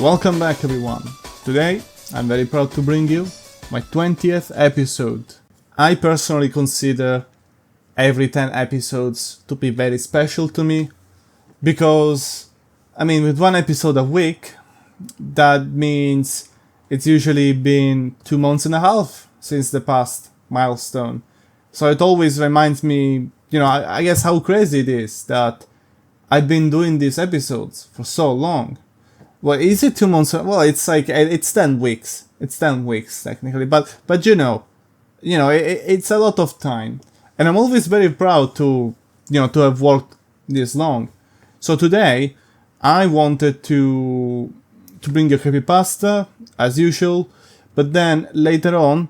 Welcome back everyone. Today I'm very proud to bring you my 20th episode. I personally consider every 10 episodes to be very special to me because, with one episode a week, that means it's usually been 2 months and a half since the past milestone. So it always reminds me, I guess how crazy it is that I've been doing these episodes for so long. Well, is it 2 months? Well, it's 10 weeks. It's 10 weeks technically, but it's a lot of time, and I'm always very proud to have worked this long. So today, I wanted to bring a creepypasta as usual, but then later on,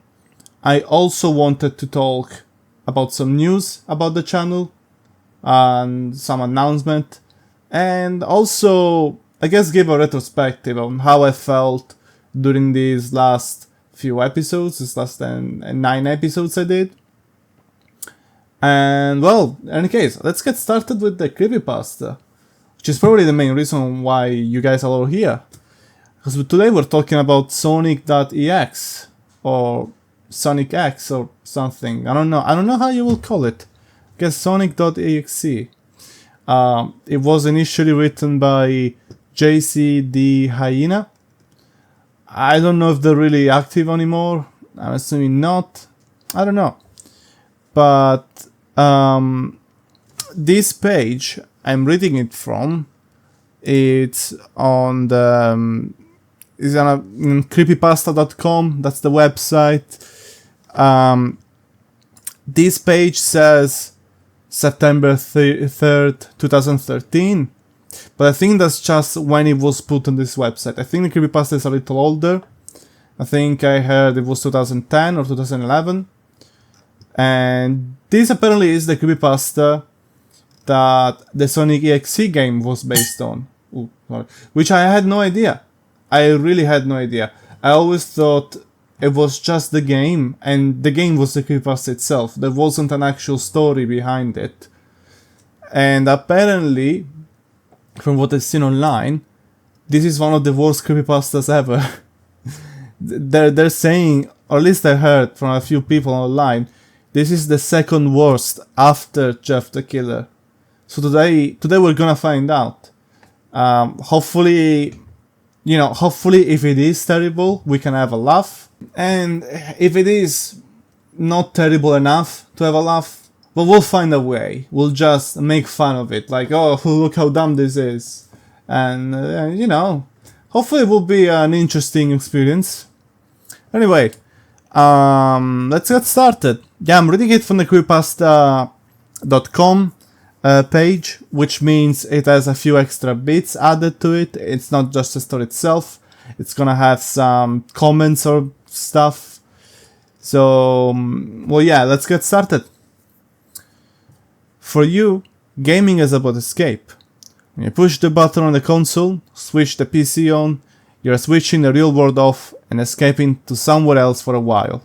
I also wanted to talk about some news about the channel and some announcement, and also I guess give a retrospective on how I felt during these last few episodes, these last 9 episodes I did. And well, in any case, let's get started with the creepypasta, which is probably the main reason why you guys are all here. Because today we're talking about sonic.exe or sonic.exe or something. I don't know how you will call it. I guess sonic.exe. It was initially written by JCD Hyena. I don't know if they're really active anymore. I'm assuming not. I don't know. But this page I'm reading it from, it's on the it's on creepypasta.com. That's the website. This page says September 3rd, 2013. But I think that's just when it was put on this website. I think the creepypasta is a little older. I think I heard it was 2010 or 2011. And this apparently is the creepypasta that the Sonic.exe game was based on. Which I had no idea. I really had no idea. I always thought it was just the game, and the game was the creepypasta itself. There wasn't an actual story behind it. And apparently, from what I've seen online, this is one of the worst creepypastas ever. They're saying, or at least I heard from a few people online, this is the second worst after Jeff the Killer. So today we're gonna find out. Hopefully if it is terrible, we can have a laugh. And if it is not terrible enough to have a laugh, but we'll find a way. We'll just make fun of it. Like, oh, look how dumb this is. And, hopefully it will be an interesting experience. Anyway, let's get started. Yeah, I'm reading it from the creepypasta.com page, which means it has a few extra bits added to it. It's not just the story itself. It's gonna have some comments or stuff. So, well, yeah, let's get started. For you, gaming is about escape. When you push the button on the console, switch the PC on, you're switching the real world off and escaping to somewhere else for a while.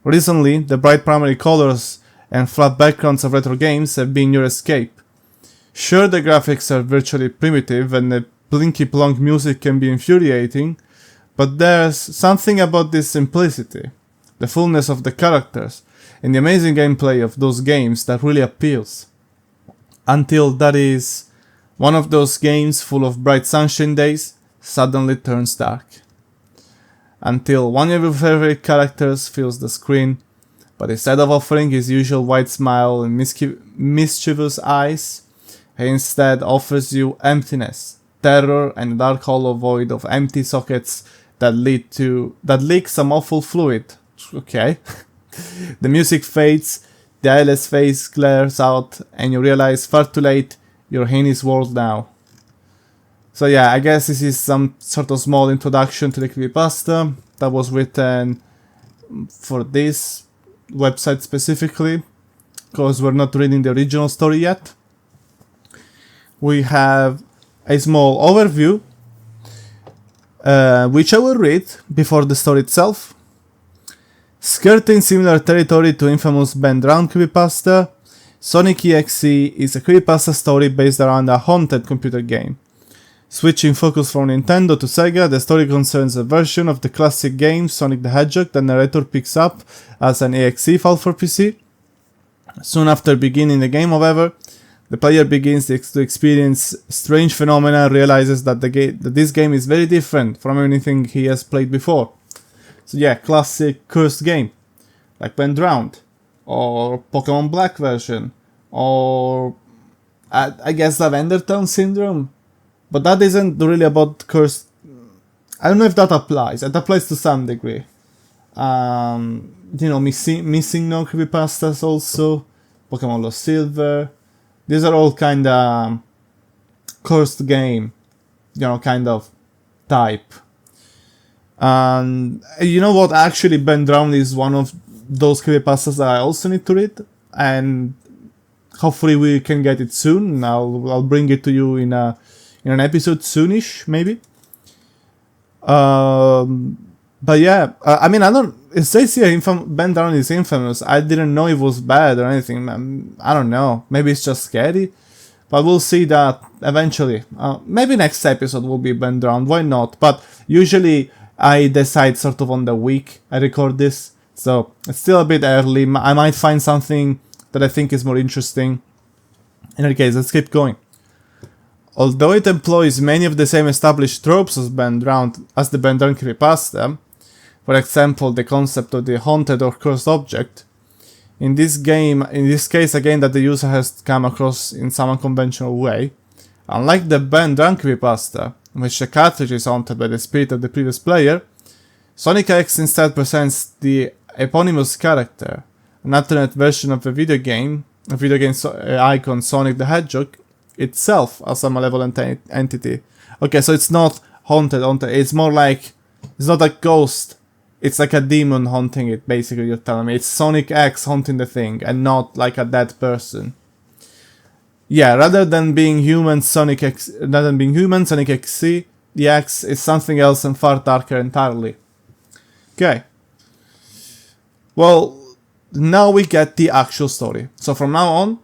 Recently, the bright primary colors and flat backgrounds of retro games have been your escape. Sure, the graphics are virtually primitive and the blinky-plonk music can be infuriating, but there's something about this simplicity, the fullness of the characters, and the amazing gameplay of those games that really appeals. Until that is, one of those games full of bright sunshine days suddenly turns dark. Until one of your favorite characters fills the screen, but instead of offering his usual wide smile and mischievous eyes, he instead offers you emptiness, terror, and a dark hollow void of empty sockets that leak some awful fluid. Okay. The music fades, the eyeless face glares out, and you realize far too late you're in his world now. So yeah, I guess this is some sort of small introduction to the creepypasta that was written for this website specifically, because we're not reading the original story yet. We have a small overview, which I will read before the story itself. Skirting similar territory to infamous Ben Drowned creepypasta, Sonic.exe is a creepypasta story based around a haunted computer game. Switching focus from Nintendo to Sega, the story concerns a version of the classic game Sonic the Hedgehog the narrator picks up as an exe file for PC. Soon after beginning the game, however, the player begins to experience strange phenomena and realizes that this game is very different from anything he has played before. So yeah, classic cursed game, like When Drowned, or Pokemon Black version, or I guess Lavender Town Syndrome. But that isn't really about cursed. I don't know if that applies. It applies to some degree. Missing No creepypastas also, Pokemon Lost Silver. These are all kinda cursed game, kind of type. And you know what? Actually, Ben Drown is one of those creepypastas that I also need to read, and hopefully we can get it soon. I'll bring it to you in an episode soonish, maybe. But yeah, I don't. It says here Ben Drown is infamous. I didn't know it was bad or anything. I don't know. Maybe it's just scary. But we'll see that eventually. Maybe next episode will be Ben Drown. Why not? But usually I decide sort of on the week I record this. So it's still a bit early. I might find something that I think is more interesting. In any case, let's keep going. Although it employs many of the same established tropes as the Ben Drown creepypasta, for example, the concept of the haunted or cursed object, in this case again that the user has come across in some unconventional way, unlike the Ben Drown creepypasta, in which the cartridge is haunted by the spirit of the previous player, sonic.exe instead presents the eponymous character, an alternate version of a video game icon Sonic the Hedgehog, itself as a malevolent entity. Okay, so it's not haunted, it's more like, it's not a ghost, it's like a demon haunting it, basically, you're telling me. It's Sonic.exe haunting the thing, and not like a dead person. Yeah, rather than being human, Sonic.exe, the X is something else and far darker entirely. Okay. Well, now we get the actual story. So from now on,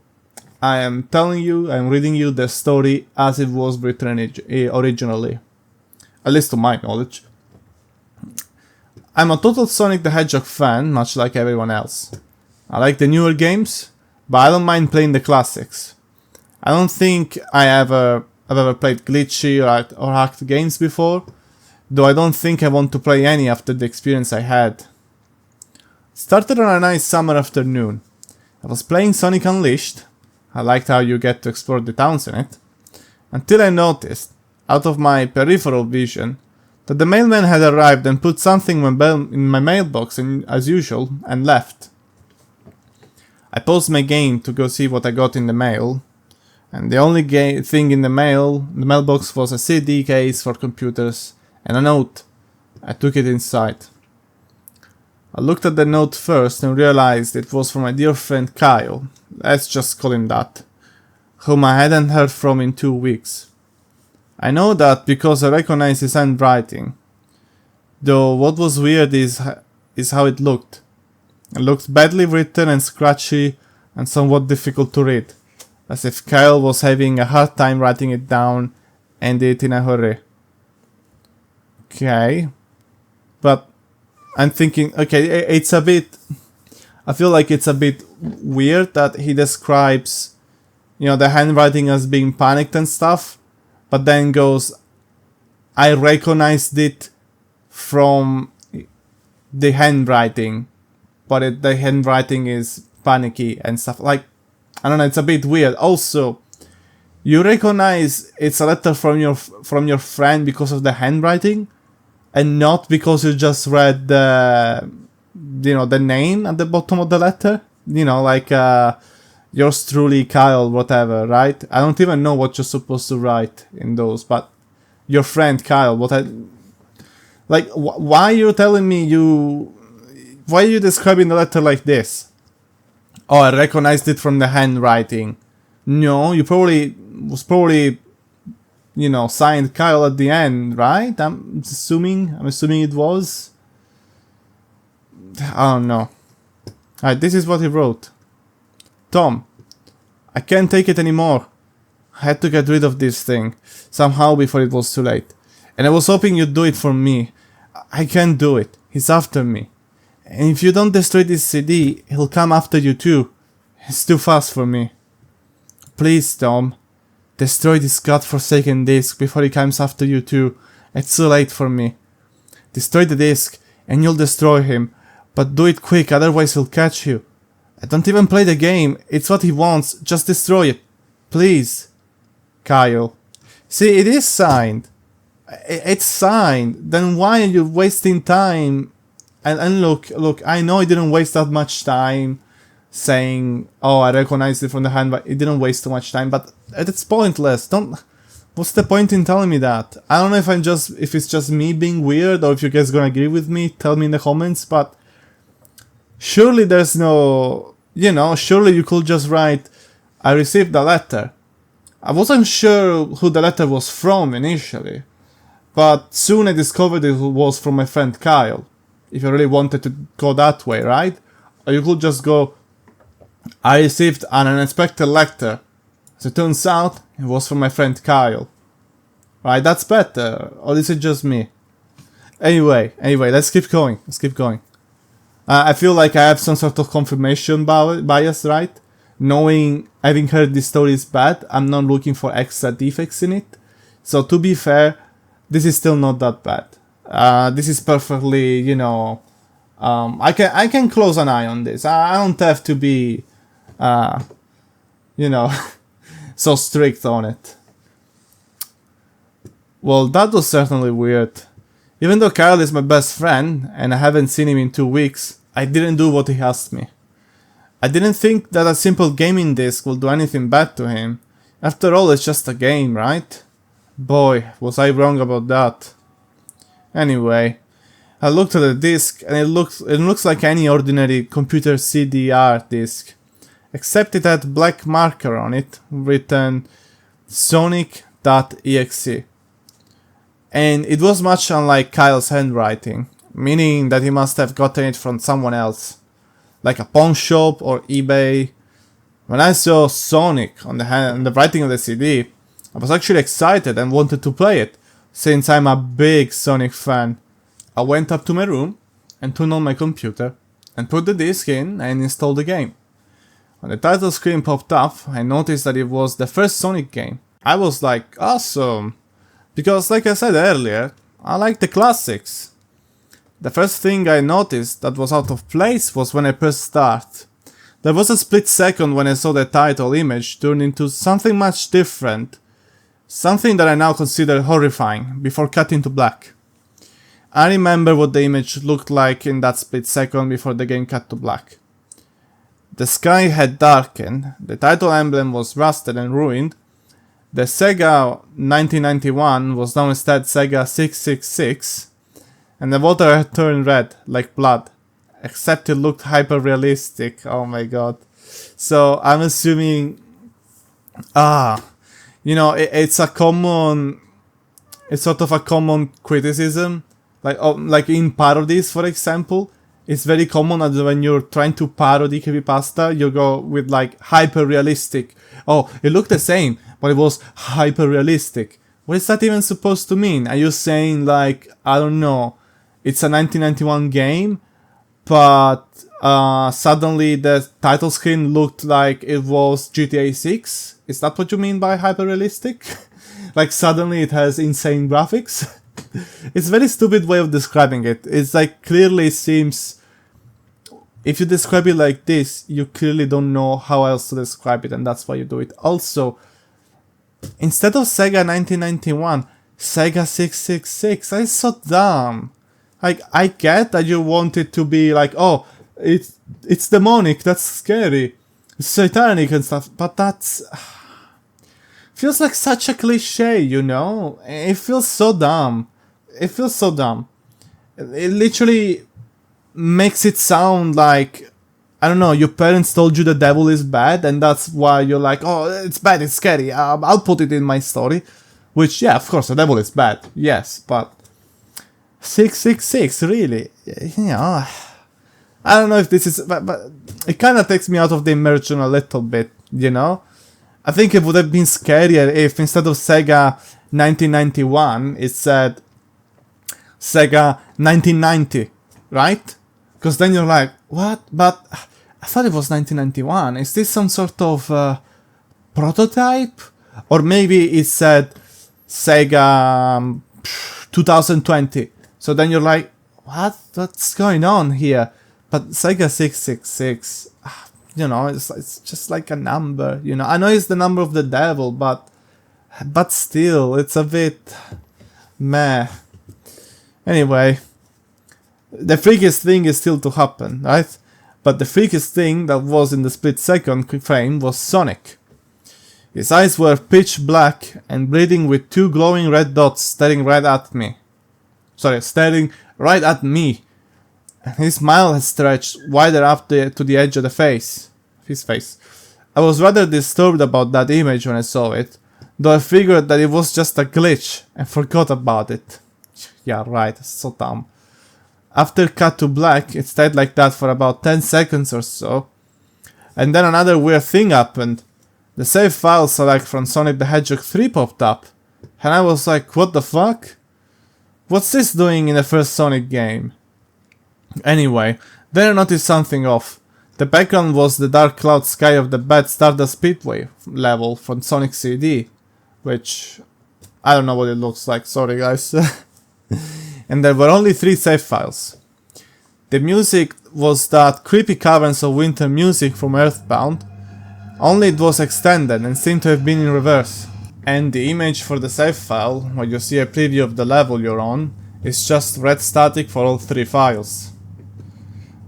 I am reading you the story as it was written originally. At least to my knowledge. I'm a total Sonic the Hedgehog fan, much like everyone else. I like the newer games, but I don't mind playing the classics. I don't think I've ever played glitchy or hacked games before, though I don't think I want to play any after the experience I had. Started on a nice summer afternoon. I was playing Sonic Unleashed. I liked how you get to explore the towns in it, until I noticed, out of my peripheral vision, that the mailman had arrived and put something in my mailbox as usual and left. I paused my game to go see what I got in the mail, and the only thing in the mailbox was a CD case for computers and a note. I took it inside. I looked at the note first and realized it was from my dear friend Kyle, let's just call him that, whom I hadn't heard from in 2 weeks. I know that because I recognize his handwriting, though what was weird is how it looked. It looked badly written and scratchy and somewhat difficult to read, as if Kyle was having a hard time writing it down and did it in a hurry. Okay, but I'm thinking, okay, I feel like it's a bit weird that he describes, the handwriting as being panicked and stuff, but then goes, I recognized it from the handwriting, but the handwriting is panicky and stuff. Like, I don't know, it's a bit weird. Also, you recognize it's a letter from your friend because of the handwriting, and not because you just read the name at the bottom of the letter. Like yours truly, Kyle, whatever, right? I don't even know what you're supposed to write in those, but your friend Kyle, why are you telling me why are you describing the letter like this? Oh, I recognized it from the handwriting. No, you probably signed Kyle at the end, right? I'm assuming it was. I don't know. Alright, this is what he wrote. Tom, I can't take it anymore. I had to get rid of this thing somehow before it was too late. And I was hoping you'd do it for me. I can't do it. He's after me. And if you don't destroy this CD, he'll come after you too. It's too fast for me. Please, Tom. Destroy this godforsaken disc before he comes after you too. It's too late for me. Destroy the disc and you'll destroy him. But do it quick, otherwise he'll catch you. I don't even play the game. It's what he wants. Just destroy it. Please. Kyle. See, it is signed. It's signed. Then why are you wasting time? And look, I know I didn't waste that much time saying, oh, I recognize it from the hand, but it didn't waste too much time. But it's pointless. What's the point in telling me that? I don't know if it's just me being weird or if you guys gonna agree with me. Tell me in the comments. But surely there's no, surely you could just write, I received a letter. I wasn't sure who the letter was from initially, but soon I discovered it was from my friend Kyle. If you really wanted to go that way, right? Or you could just go, I received an unexpected letter. As it turns out, it was from my friend Kyle. Right, that's better. Or is it just me? Anyway, let's keep going. I feel like I have some sort of confirmation bias, right? Having heard this story is bad, I'm not looking for extra defects in it. So to be fair, this is still not that bad. This is perfectly, I can close an eye on this. I don't have to be, so strict on it. Well, that was certainly weird. Even though Kyle is my best friend, and I haven't seen him in 2 weeks, I didn't do what he asked me. I didn't think that a simple gaming disc will do anything bad to him. After all, it's just a game, right? Boy, was I wrong about that. Anyway, I looked at the disc and it looks like any ordinary computer CDR disc, except it had black marker on it written sonic.exe. And it was much unlike Kyle's handwriting, meaning that he must have gotten it from someone else, like a pawn shop or eBay. When I saw Sonic on the writing of the CD, I was actually excited and wanted to play it, since I'm a big Sonic fan. I went up to my room and turned on my computer and put the disc in and installed the game. When the title screen popped up, I noticed that it was the first Sonic game. I was like, awesome! Because like I said earlier, I like the classics. The first thing I noticed that was out of place was when I pressed start. There was a split second when I saw the title image turn into something much different. Something that I now consider horrifying, before cutting to black. I remember what the image looked like in that split second before the game cut to black. The sky had darkened, the title emblem was rusted and ruined, the Sega 1991 was now instead Sega 666, and the water had turned red, like blood. Except it looked hyper-realistic, oh my god. So, I'm assuming... it's sort of a common criticism. Like in parodies, for example. It's very common that when you're trying to parody creepypasta, you go with like hyper-realistic. Oh, it looked the same, but it was hyper-realistic. What is that even supposed to mean? Are you saying like, I don't know, it's a 1991 game, but suddenly the title screen looked like it was GTA 6? Is that what you mean by hyper-realistic? Like suddenly it has insane graphics? It's a very stupid way of describing it. It's like clearly seems... If you describe it like this, you clearly don't know how else to describe it, and that's why you do it. Also, instead of Sega 1991, Sega 666, that is so dumb. Like, I get that you want it to be like, oh, it's demonic, that's scary, it's satanic and stuff, but that's... feels like such a cliche, It feels so dumb. It literally makes it sound like, I don't know, your parents told you the devil is bad and that's why you're like, oh, it's bad, it's scary, I'll put it in my story. Which, yeah, of course, the devil is bad, yes, but 666, really? I don't know if this is, but it kind of takes me out of the immersion a little bit, I think it would have been scarier if instead of Sega 1991, it said Sega 1990, right? Because then you're like, what? But I thought it was 1991. Is this some sort of prototype? Or maybe it said Sega 2020. So then you're like, what? What's going on here? But Sega 666, you know, it's just like a number, you know. I know it's the number of the devil, but still, it's a bit meh. Anyway, the freakiest thing is still to happen, right? But the freakiest thing that was in the split second frame was Sonic. His eyes were pitch black and bleeding with two glowing red dots staring right at me. Staring right at me. And his smile had stretched wider up to the edge of his face. I was rather disturbed about that image when I saw it, though I figured that it was just a glitch and forgot about it. Yeah, right, so dumb. After cut to black, it stayed like that for about 10 seconds or so. And then another weird thing happened. The save file select from Sonic the Hedgehog 3 popped up. And I was like, what the fuck? What's this doing in the first Sonic game? Anyway, then I noticed something off. The background was the dark cloud sky of the bad Stardust Speedway level from Sonic CD. Which, I don't know what it looks like, sorry guys. And there were only 3 save files. The music was that creepy Caverns of Winter music from Earthbound, only it was extended and seemed to have been in reverse. And the image for the save file, where you see a preview of the level you're on, is just red static for all 3 files.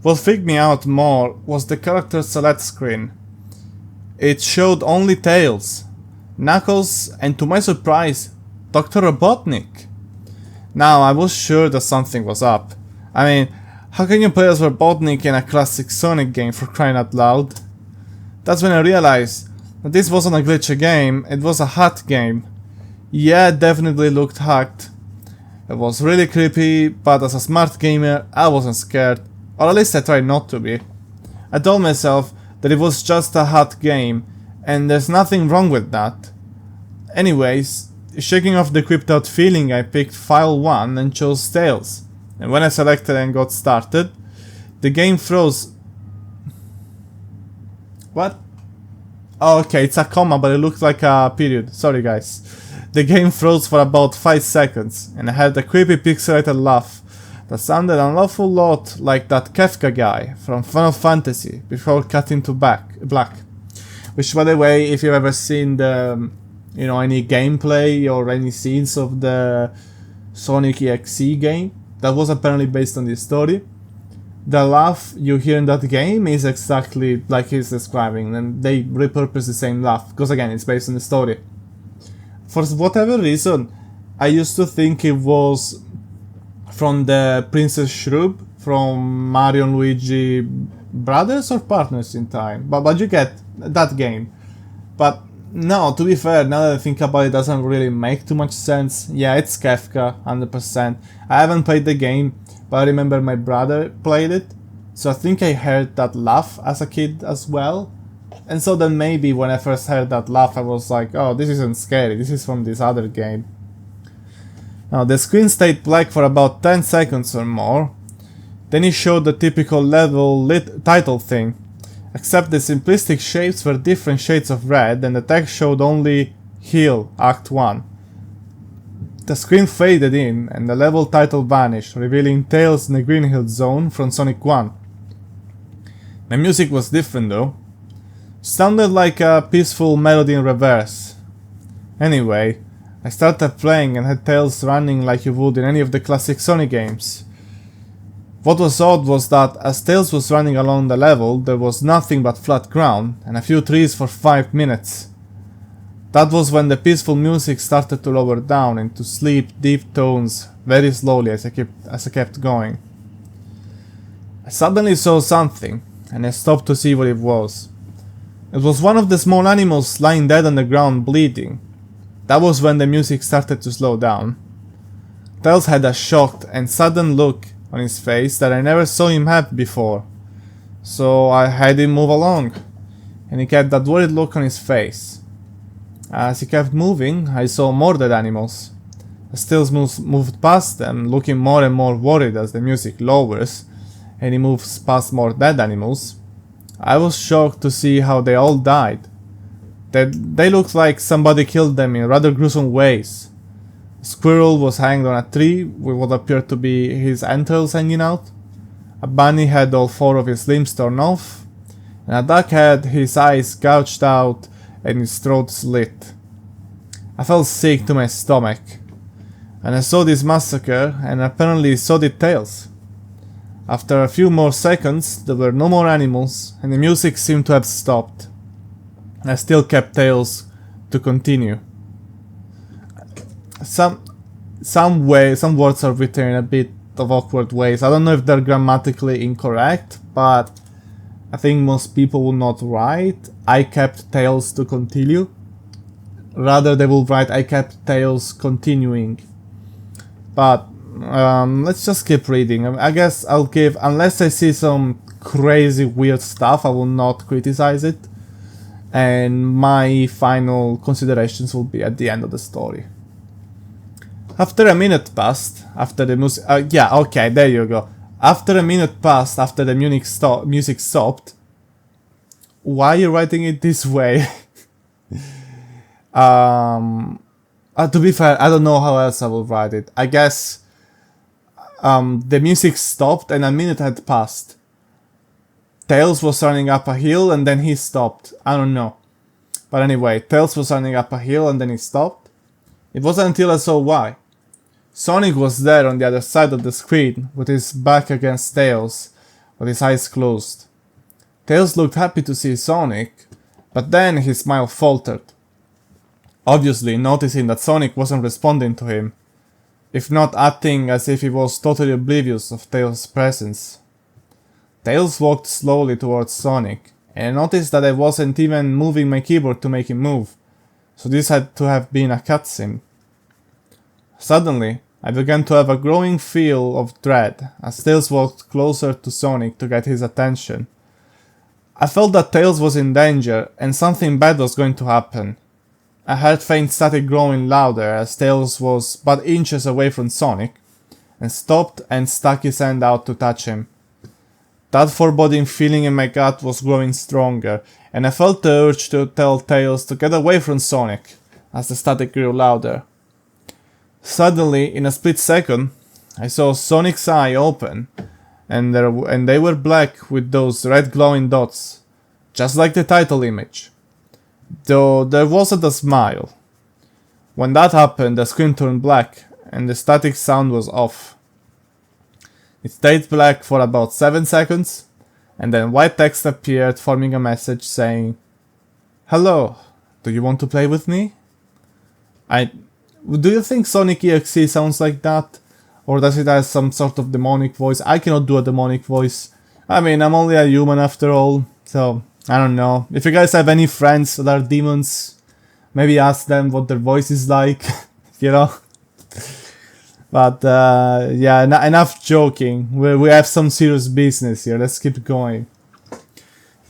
What freaked me out more was the character select screen. It showed only Tails, Knuckles, and to my surprise, Dr. Robotnik. Now, I was sure that something was up. I mean, how can you play as Robotnik in a classic Sonic game, for crying out loud? That's when I realized that this wasn't a glitchy game, it was a hacked game. Yeah, it definitely looked hacked. It was really creepy, but as a smart gamer, I wasn't scared. Or at least I tried not to be. I told myself that it was just a hacked game, and there's nothing wrong with that. Anyways, shaking off the creeped out feeling, I picked file 1 and chose Tails. And when I selected and got started, the game froze. What? Oh, okay, it's a comma, but it looked like a period. Sorry guys. The game froze for about 5 seconds, and I had a creepy pixelated laugh that sounded an awful lot like that Kefka guy from Final Fantasy before cutting to black. Which, by the way, if you've ever seen the, you know, any gameplay or any scenes of the sonic.exe game, that was apparently based on this story. The laugh you hear in that game is exactly like he's describing, and they repurpose the same laugh, because again, it's based on the story. For whatever reason, I used to think it was from the Princess Shrub from Mario and Luigi Brothers or Partners in Time, but you get that game. But no, to be fair, now that I think about it, doesn't really make too much sense. Yeah, it's Kefka, 100%. I haven't played the game, but I remember my brother played it, so I think I heard that laugh as a kid as well. And so then maybe when I first heard that laugh, I was like, oh, this isn't scary, this is from this other game. Now, the screen stayed black for about 10 seconds or more. Then it showed the typical level title thing, except the simplistic shapes were different shades of red and the text showed only Hill, Act 1. The screen faded in and the level title vanished, revealing Tails in the Green Hill Zone from Sonic 1. The music was different though. Sounded like a peaceful melody in reverse. Anyway, I started playing and had Tails running like you would in any of the classic Sonic games. What was odd was that as Tails was running along the level, there was nothing but flat ground and a few trees for 5 minutes. That was when the peaceful music started to lower down into sleep deep tones very slowly as I kept going. I suddenly saw something and I stopped to see what it was. It was one of the small animals lying dead on the ground bleeding. That was when the music started to slow down. Tails had a shocked and sudden look on his face that I never saw him have before. So I had him move along, and he kept that worried look on his face. As he kept moving, I saw more dead animals. Stills moved past them, looking more and more worried as the music lowers, and he moves past more dead animals. I was shocked to see how they all died. They looked like somebody killed them in rather gruesome ways. A squirrel was hanged on a tree with what appeared to be his entrails hanging out. A bunny had all 4 of his limbs torn off, and a duck had his eyes gouged out and his throat slit. I felt sick to my stomach, and I saw this massacre, and apparently so did Tails. After a few more seconds, there were no more animals, and the music seemed to have stopped. I still kept Tails to continue. Some words are written in a bit of awkward ways. I don't know if they're grammatically incorrect, but I think most people will not write I kept Tails to continue. Rather, they will write I kept Tails continuing. But let's just keep reading. I guess I'll give, unless I see some crazy weird stuff, I will not criticize it. And my final considerations will be at the end of the story. After a minute passed, after the music... yeah, okay, there you go. After a minute passed, after the music stopped... Why are you writing it this way? To be fair, I don't know how else I will write it. I guess... the music stopped and a minute had passed. Tails was running up a hill and then he stopped. I don't know. But anyway, Tails was running up a hill and then he stopped. It wasn't until I saw why. Sonic was there on the other side of the screen, with his back against Tails, with his eyes closed. Tails looked happy to see Sonic, but then his smile faltered. Obviously noticing that Sonic wasn't responding to him, if not acting as if he was totally oblivious of Tails' presence. Tails walked slowly towards Sonic, and I noticed that I wasn't even moving my keyboard to make him move, so this had to have been a cutscene. Suddenly, I began to have a growing feel of dread as Tails walked closer to Sonic to get his attention. I felt that Tails was in danger and something bad was going to happen. I heard faint static growing louder as Tails was but inches away from Sonic, and stopped and stuck his hand out to touch him. That foreboding feeling in my gut was growing stronger, and I felt the urge to tell Tails to get away from Sonic, as the static grew louder. Suddenly, in a split second, I saw Sonic's eye open, and they were black with those red glowing dots, just like the title image. Though there wasn't a smile. When that happened, the screen turned black, and the static sound was off. It stayed black for about 7 seconds, and then white text appeared forming a message saying, "Hello, do you want to play with me?" Do you think sonic.exe sounds like that? Or does it have some sort of demonic voice? I cannot do a demonic voice. I mean, I'm only a human after all, so I don't know. If you guys have any friends that are demons, maybe ask them what their voice is like, you know? But yeah, enough joking. We have some serious business here, let's keep going.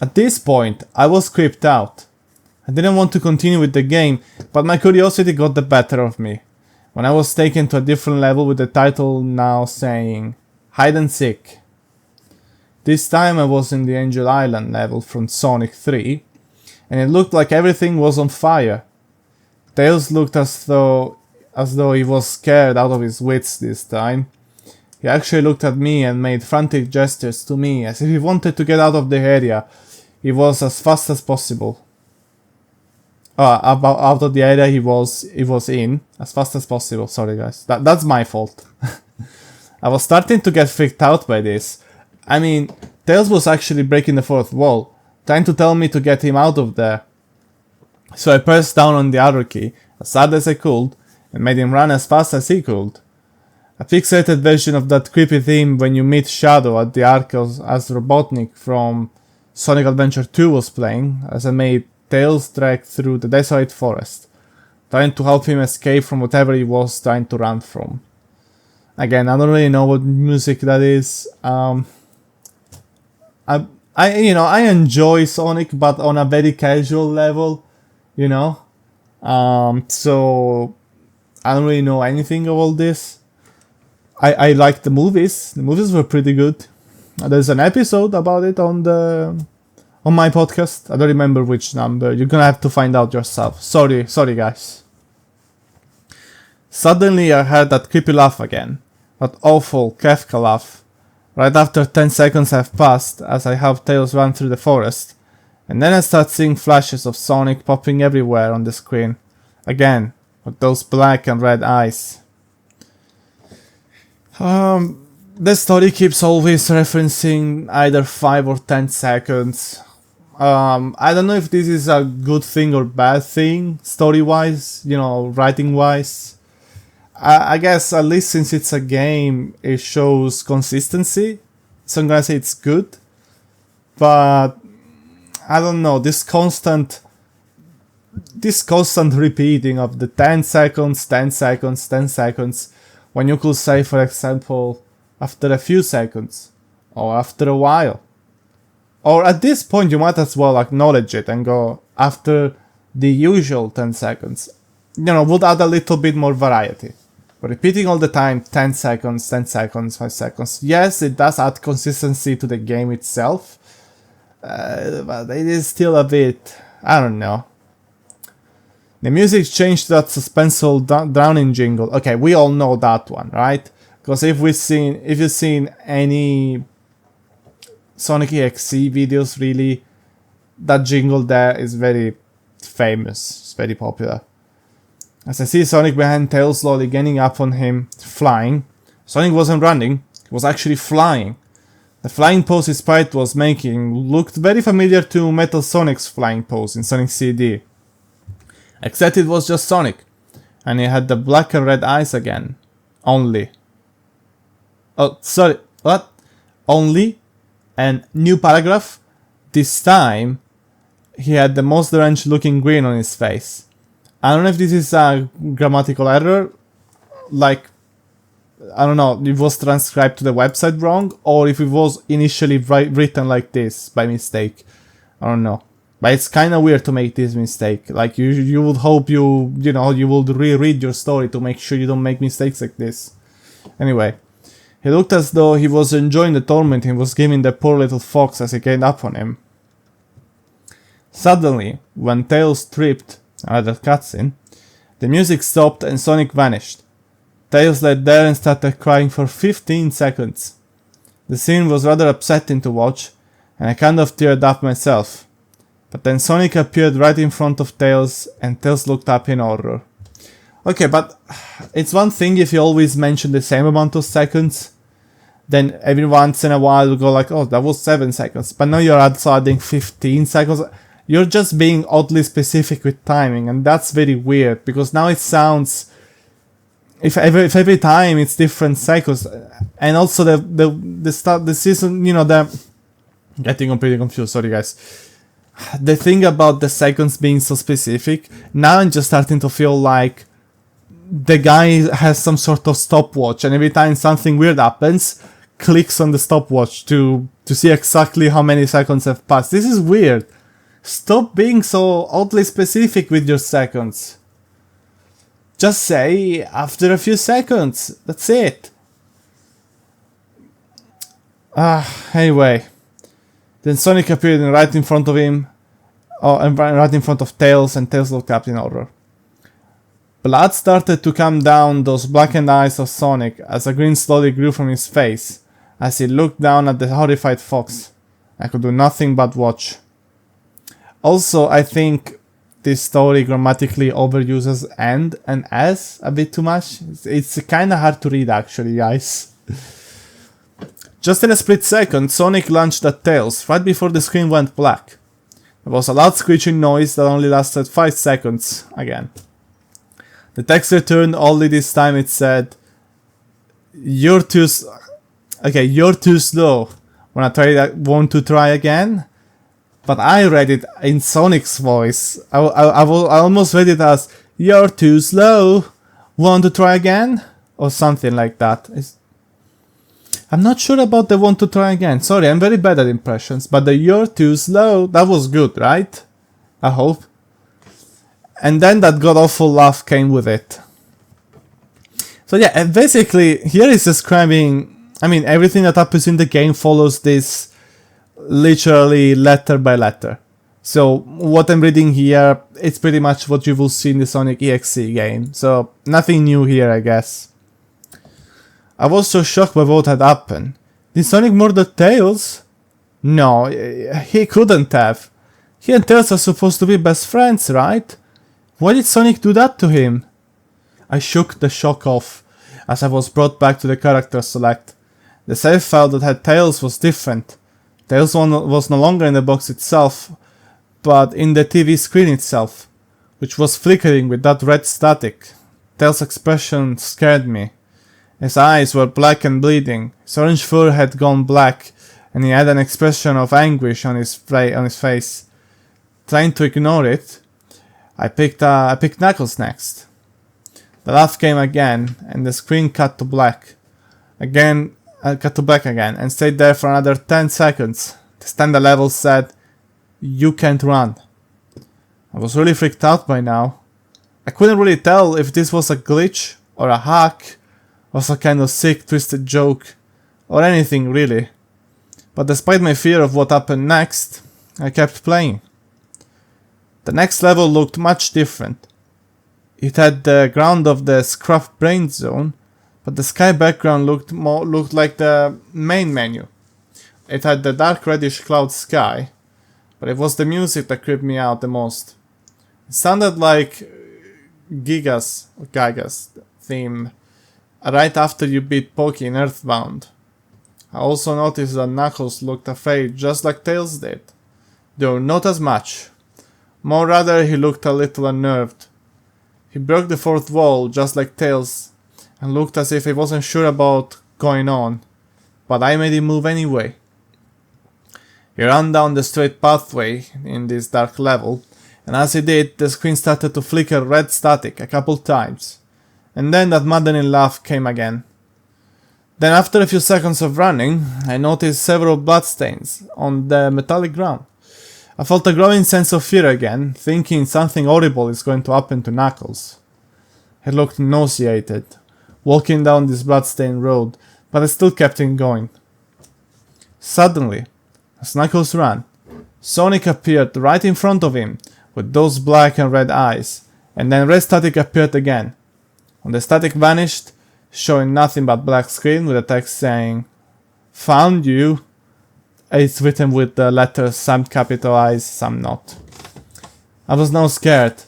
At this point, I was creeped out. I didn't want to continue with the game, but my curiosity got the better of me, when I was taken to a different level with the title now saying, Hide and Seek. This time I was in the Angel Island level from Sonic 3, and it looked like everything was on fire. Tails looked as though he was scared out of his wits this time. He actually looked at me and made frantic gestures to me, as if he wanted to get out of the area. He was as fast as possible. Out of the area he was in, as fast as possible. Sorry guys, that's my fault. I was starting to get freaked out by this. I mean, Tails was actually breaking the fourth wall, trying to tell me to get him out of there. So I pressed down on the arrow key, as hard as I could, and made him run as fast as he could. A fixated version of that creepy theme when you meet Shadow at the Ark as Robotnik from Sonic Adventure 2 was playing, as I made Tails trek through the desolate forest, trying to help him escape from whatever he was trying to run from. Again, I don't really know what music that is. I enjoy Sonic, but on a very casual level, you know. So I don't really know anything of all this. I liked the movies. The movies were pretty good. There's an episode about it on my podcast. I don't remember which number. You're gonna have to find out yourself. Sorry guys. Suddenly I heard that creepy laugh again. That awful Kafka laugh. Right after 10 seconds have passed as I help Tails run through the forest. And then I start seeing flashes of Sonic popping everywhere on the screen. Again, with those black and red eyes. The story keeps always referencing either 5 or 10 seconds. I don't know if this is a good thing or bad thing, story-wise, writing-wise. I guess, at least since it's a game, it shows consistency. So I'm gonna say it's good. But, I don't know, this constant repeating of the 10 seconds, 10 seconds, 10 seconds, when you could say, for example, after a few seconds, or after a while. Or at this point you might as well acknowledge it and go after the usual 10 seconds. Would add a little bit more variety. But repeating all the time 10 seconds, 10 seconds, 5 seconds. Yes, it does add consistency to the game itself. But it is still a bit, I don't know. The music changed to that suspenseful drowning jingle. Okay, we all know that one, right? Because if you've seen any sonic.exe videos, really, that jingle there is very famous. It's very popular. As I see Sonic behind Tails slowly gaining up on him, flying. Sonic wasn't running, he was actually flying. The flying pose his sprite was making looked very familiar to Metal Sonic's flying pose in Sonic CD. Except it was just Sonic, and he had the black and red eyes again. Only. Oh, sorry, what? Only? And new paragraph? This time, he had the most deranged looking grin on his face. I don't know if this is a grammatical error, like, I don't know, it was transcribed to the website wrong, or if it was initially written like this by mistake. I don't know. But it's kind of weird to make this mistake. Like, you would hope you would reread your story to make sure you don't make mistakes like this. Anyway, he looked as though he was enjoying the torment he was giving the poor little fox as he gained up on him. Suddenly, when Tails tripped, another cutscene, the music stopped and Sonic vanished. Tails lay there and started crying for 15 seconds. The scene was rather upsetting to watch, and I kind of teared up myself. But then Sonic appeared right in front of Tails, and Tails looked up in horror. Okay, but it's one thing if you always mention the same amount of seconds, then every once in a while you go like, oh, that was 7 seconds, but now you're also adding 15 seconds. You're just being oddly specific with timing, and that's very weird, because now it sounds, if every time it's different cycles, and also the season, getting completely confused, sorry guys. The thing about the seconds being so specific, now I'm just starting to feel like the guy has some sort of stopwatch, and every time something weird happens, clicks on the stopwatch to see exactly how many seconds have passed. This is weird. Stop being so oddly specific with your seconds. Just say after a few seconds. That's it. Anyway. Then Sonic appeared right in front of him. And right in front of Tails, and Tails looked up in horror. Blood started to come down those blackened eyes of Sonic as a grin slowly grew from his face as he looked down at the horrified fox. I could do nothing but watch. Also, I think this story grammatically overuses and as a bit too much. It's kinda hard to read actually, guys. Just in a split second, Sonic launched at Tails right before the screen went black. There was a loud screeching noise that only lasted 5 seconds again. The text returned, only this time it said, you're too slow. Want to try again? But I read it in Sonic's voice. I almost read it as, you're too slow. Want to try again? Or something like that. I'm not sure about the want to try again. Sorry, I'm very bad at impressions. But the you're too slow, that was good, right? I hope. And then that god-awful laugh came with it. So yeah, and basically here is describing, I mean, everything that happens in the game follows this literally letter by letter. So what I'm reading here, it's pretty much what you will see in the Sonic.exe game. So nothing new here, I guess. I was so shocked by what had happened. Did Sonic murder Tails? No, he couldn't have. He and Tails are supposed to be best friends, right? Why did Sonic do that to him? I shook the shock off as I was brought back to the character select. The save file that had Tails was different. Tails was no longer in the box itself, but in the TV screen itself, which was flickering with that red static. Tails' expression scared me. His eyes were black and bleeding, his orange fur had gone black, and he had an expression of anguish on his face. Trying to ignore it, I picked Knuckles next. The laugh came again, and the screen cut to black. Cut to black again, and stayed there for another 10 seconds. The standard level said, "You can't run." I was really freaked out by now. I couldn't really tell if this was a glitch, or a hack, or some kind of sick, twisted joke, or anything really. But despite my fear of what happened next, I kept playing. The next level looked much different. It had the ground of the Scruff Brain Zone, but the sky background looked like the main menu. It had the dark reddish cloud sky, but it was the music that creeped me out the most. It sounded like Giga's theme right after you beat Pokey in Earthbound. I also noticed that Knuckles looked afraid just like Tails did, though not as much. More rather, he looked a little unnerved. He broke the fourth wall just like Tails and looked as if he wasn't sure about going on, but I made him move anyway. He ran down the straight pathway in this dark level, and as he did, the screen started to flicker red static a couple times, and then that maddening laugh came again. Then after a few seconds of running, I noticed several bloodstains on the metallic ground. I felt a growing sense of fear again, thinking something horrible is going to happen to Knuckles. He looked nauseated, walking down this bloodstained road, but I still kept him going. Suddenly, as Knuckles ran, Sonic appeared right in front of him, with those black and red eyes, and then red static appeared again. When the static vanished, showing nothing but black screen with a text saying, "Found you." It's written with the letters, some capitalized, some not. I was now scared.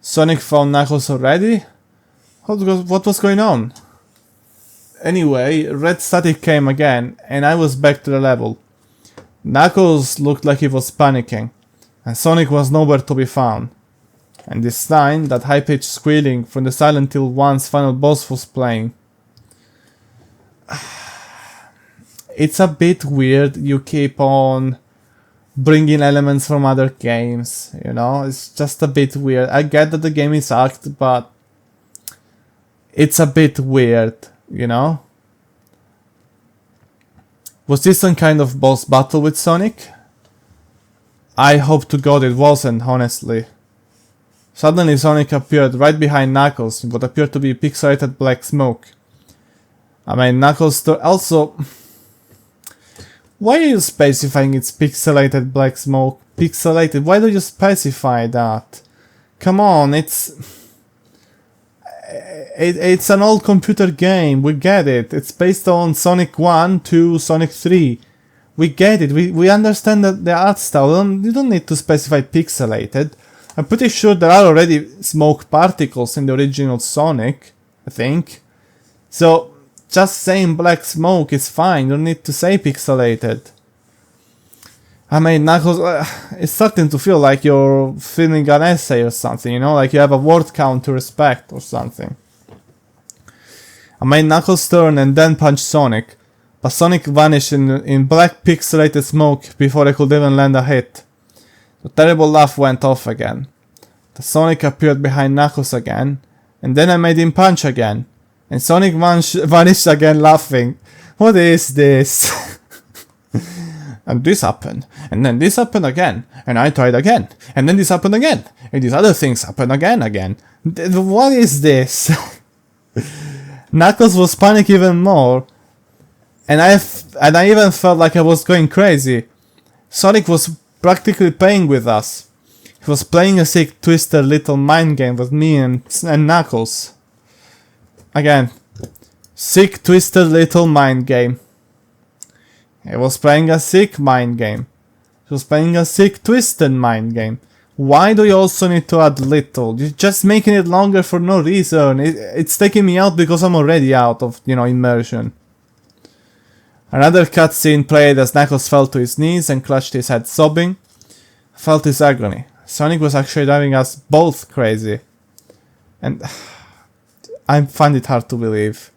Sonic found Knuckles already? What was going on? Anyway, red static came again, and I was back to the level. Knuckles looked like he was panicking, and Sonic was nowhere to be found. And this time, that high-pitched squealing from the Silent Hill 1's final boss was playing. It's a bit weird, you keep on bringing elements from other games, you know, it's just a bit weird. I get that the game is hacked, but it's a bit weird, you know? Was this some kind of boss battle with Sonic? I hope to God it wasn't, honestly. Suddenly Sonic appeared right behind Knuckles in what appeared to be pixelated black smoke. I mean, Knuckles also... Why are you specifying it's pixelated black smoke? Pixelated? Why do you specify that? Come on, it's an old computer game, we get it. It's based on Sonic 1 to Sonic 3. We get it, we understand that the art style, you don't need to specify pixelated. I'm pretty sure there are already smoke particles in the original Sonic, I think. So, just saying black smoke is fine, you don't need to say pixelated. I mean, Knuckles, it's starting to feel like you're filming an essay or something, you know, like you have a word count to respect or something. I made Knuckles turn and then punch Sonic, but Sonic vanished in black pixelated smoke before I could even land a hit. The terrible laugh went off again. The Sonic appeared behind Knuckles again, and then I made him punch again. And Sonic vanished again laughing. What is this? And this happened, and then this happened again, and I tried again, and then this happened again, and these other things happened again. What is this? Knuckles was panicking even more, and I even felt like I was going crazy. Sonic was practically playing with us. He was playing a sick, twisted little mind game with me and Knuckles. Again, sick, twisted little mind game. He was playing a sick mind game. He was playing a sick, twisted mind game. Why do you also need to add little? You're just making it longer for no reason. It's taking me out because I'm already out of, immersion. Another cutscene played as Knuckles fell to his knees and clutched his head sobbing. I felt his agony. Sonic was actually driving us both crazy. And I find it hard to believe.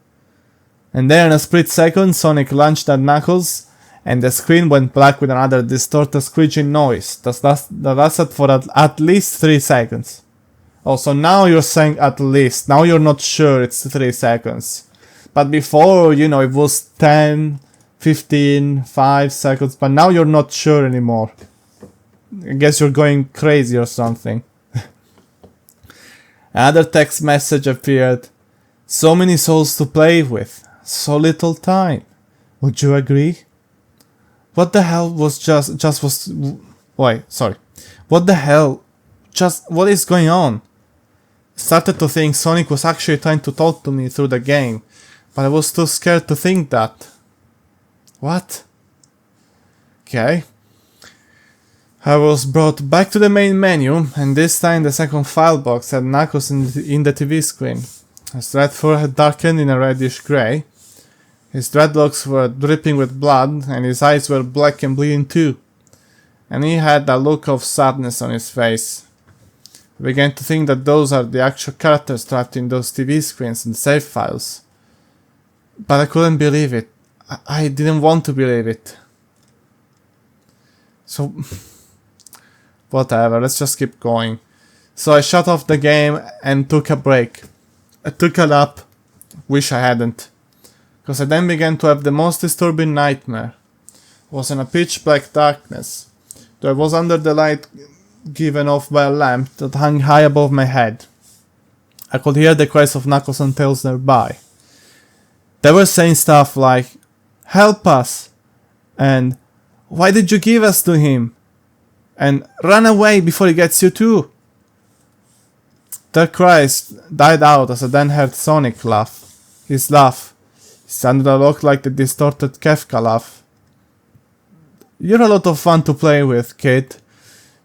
And there in a split second, Sonic lunged at Knuckles, and the screen went black with another distorted screeching noise that lasted for at least 3 seconds. Oh, so now you're saying at least. Now you're not sure it's 3 seconds. But before, it was 10, 15, 5 seconds, but now you're not sure anymore. I guess you're going crazy or something. Another text message appeared. So many souls to play with. So little time. Would you agree? What the hell was What the hell? What is going on? I started to think Sonic was actually trying to talk to me through the game, but I was too scared to think that. What? Okay. I was brought back to the main menu, and this time the second file box had Knuckles in the TV screen. His red fur had darkened in a reddish grey. His dreadlocks were dripping with blood, and his eyes were black and bleeding too. And he had a look of sadness on his face. I began to think that those are the actual characters trapped in those TV screens and save files. But I couldn't believe it. I didn't want to believe it. So, whatever, let's just keep going. So I shut off the game and took a break. I took a nap. Wish I hadn't. Because I then began to have the most disturbing nightmare. I was in a pitch black darkness. Though I was under the light given off by a lamp that hung high above my head. I could hear the cries of Knuckles and Tails nearby. They were saying stuff like, "Help us!" and "Why did you give us to him?" and "Run away before he gets you too." Their cries died out as I then heard Sonic laugh. His laugh. It sounded a lot like the distorted Kefka laugh. "You're a lot of fun to play with, kid.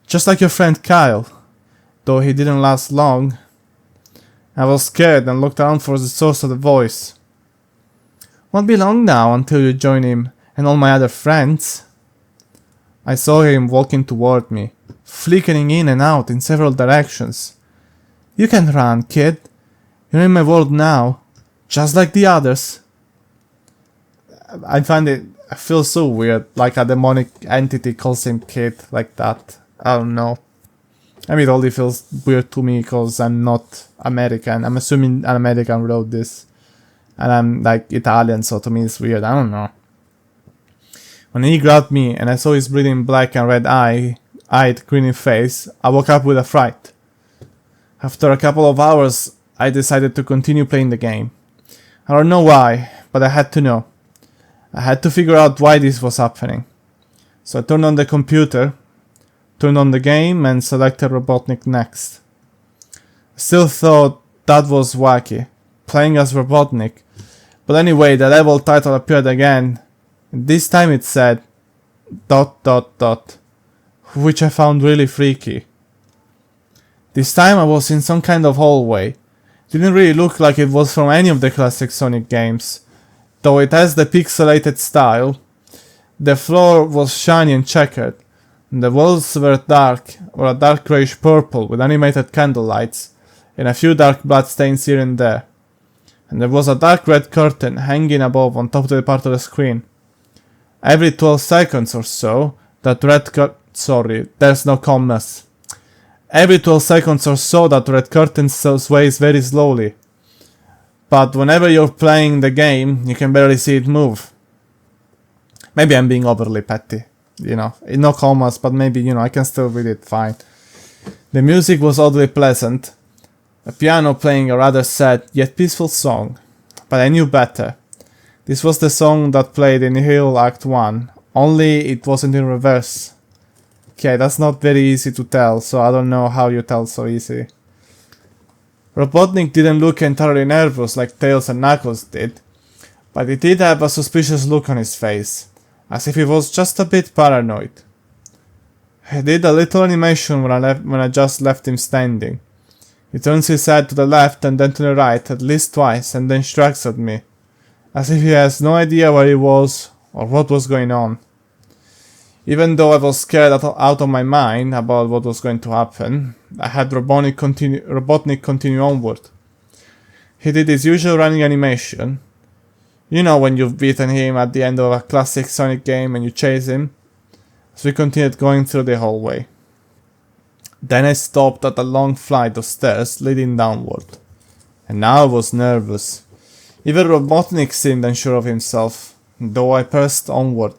Just like your friend Kyle. Though he didn't last long." I was scared and looked around for the source of the voice. "Won't be long now until you join him and all my other friends." I saw him walking toward me, flickering in and out in several directions. "You can run, kid. You're in my world now, just like the others." I feel so weird, like a demonic entity calls him kid like that. I don't know. I mean, it only feels weird to me because I'm not American. I'm assuming an American wrote this. And I'm like Italian, so to me it's weird. I don't know. When he grabbed me and I saw his bleeding black and red-eyed, grinning face, I woke up with a fright. After a couple of hours, I decided to continue playing the game. I don't know why, but I had to know. I had to figure out why this was happening. So I turned on the computer, turned on the game, and selected Robotnik next. I still thought that was wacky, playing as Robotnik. But anyway, the level title appeared again. And this time it said ... which I found really freaky. This time I was in some kind of hallway. It didn't really look like it was from any of the classic Sonic games, though it has the pixelated style. The floor was shiny and checkered, and the walls were a dark greyish purple with animated candlelights, and a few dark blood stains here and there. And there was a dark red curtain hanging above on top of the part of the screen. Every 12 seconds or so, that red there's no commas. Every 12 seconds or so, that red curtain sways very slowly. But whenever you're playing the game, you can barely see it move. Maybe I'm being overly petty. no commas, but maybe, I can still read it fine. The music was oddly pleasant, a piano playing a rather sad yet peaceful song, but I knew better. This was the song that played in Hill Act 1, only it wasn't in reverse. Okay, that's not very easy to tell, so I don't know how you tell so easy. Robotnik didn't look entirely nervous like Tails and Knuckles did, but he did have a suspicious look on his face, as if he was just a bit paranoid. He did a little animation when I just left him standing. He turns his head to the left and then to the right at least twice and then shrugs at me, as if he has no idea where he was or what was going on. Even though I was scared out of my mind about what was going to happen, I had Robotnik continue onward. He did his usual running animation. You know when you've beaten him at the end of a classic Sonic game and you chase him? So we continued going through the hallway. Then I stopped at a long flight of stairs leading downward. And now I was nervous. Even Robotnik seemed unsure of himself, though I pressed onward.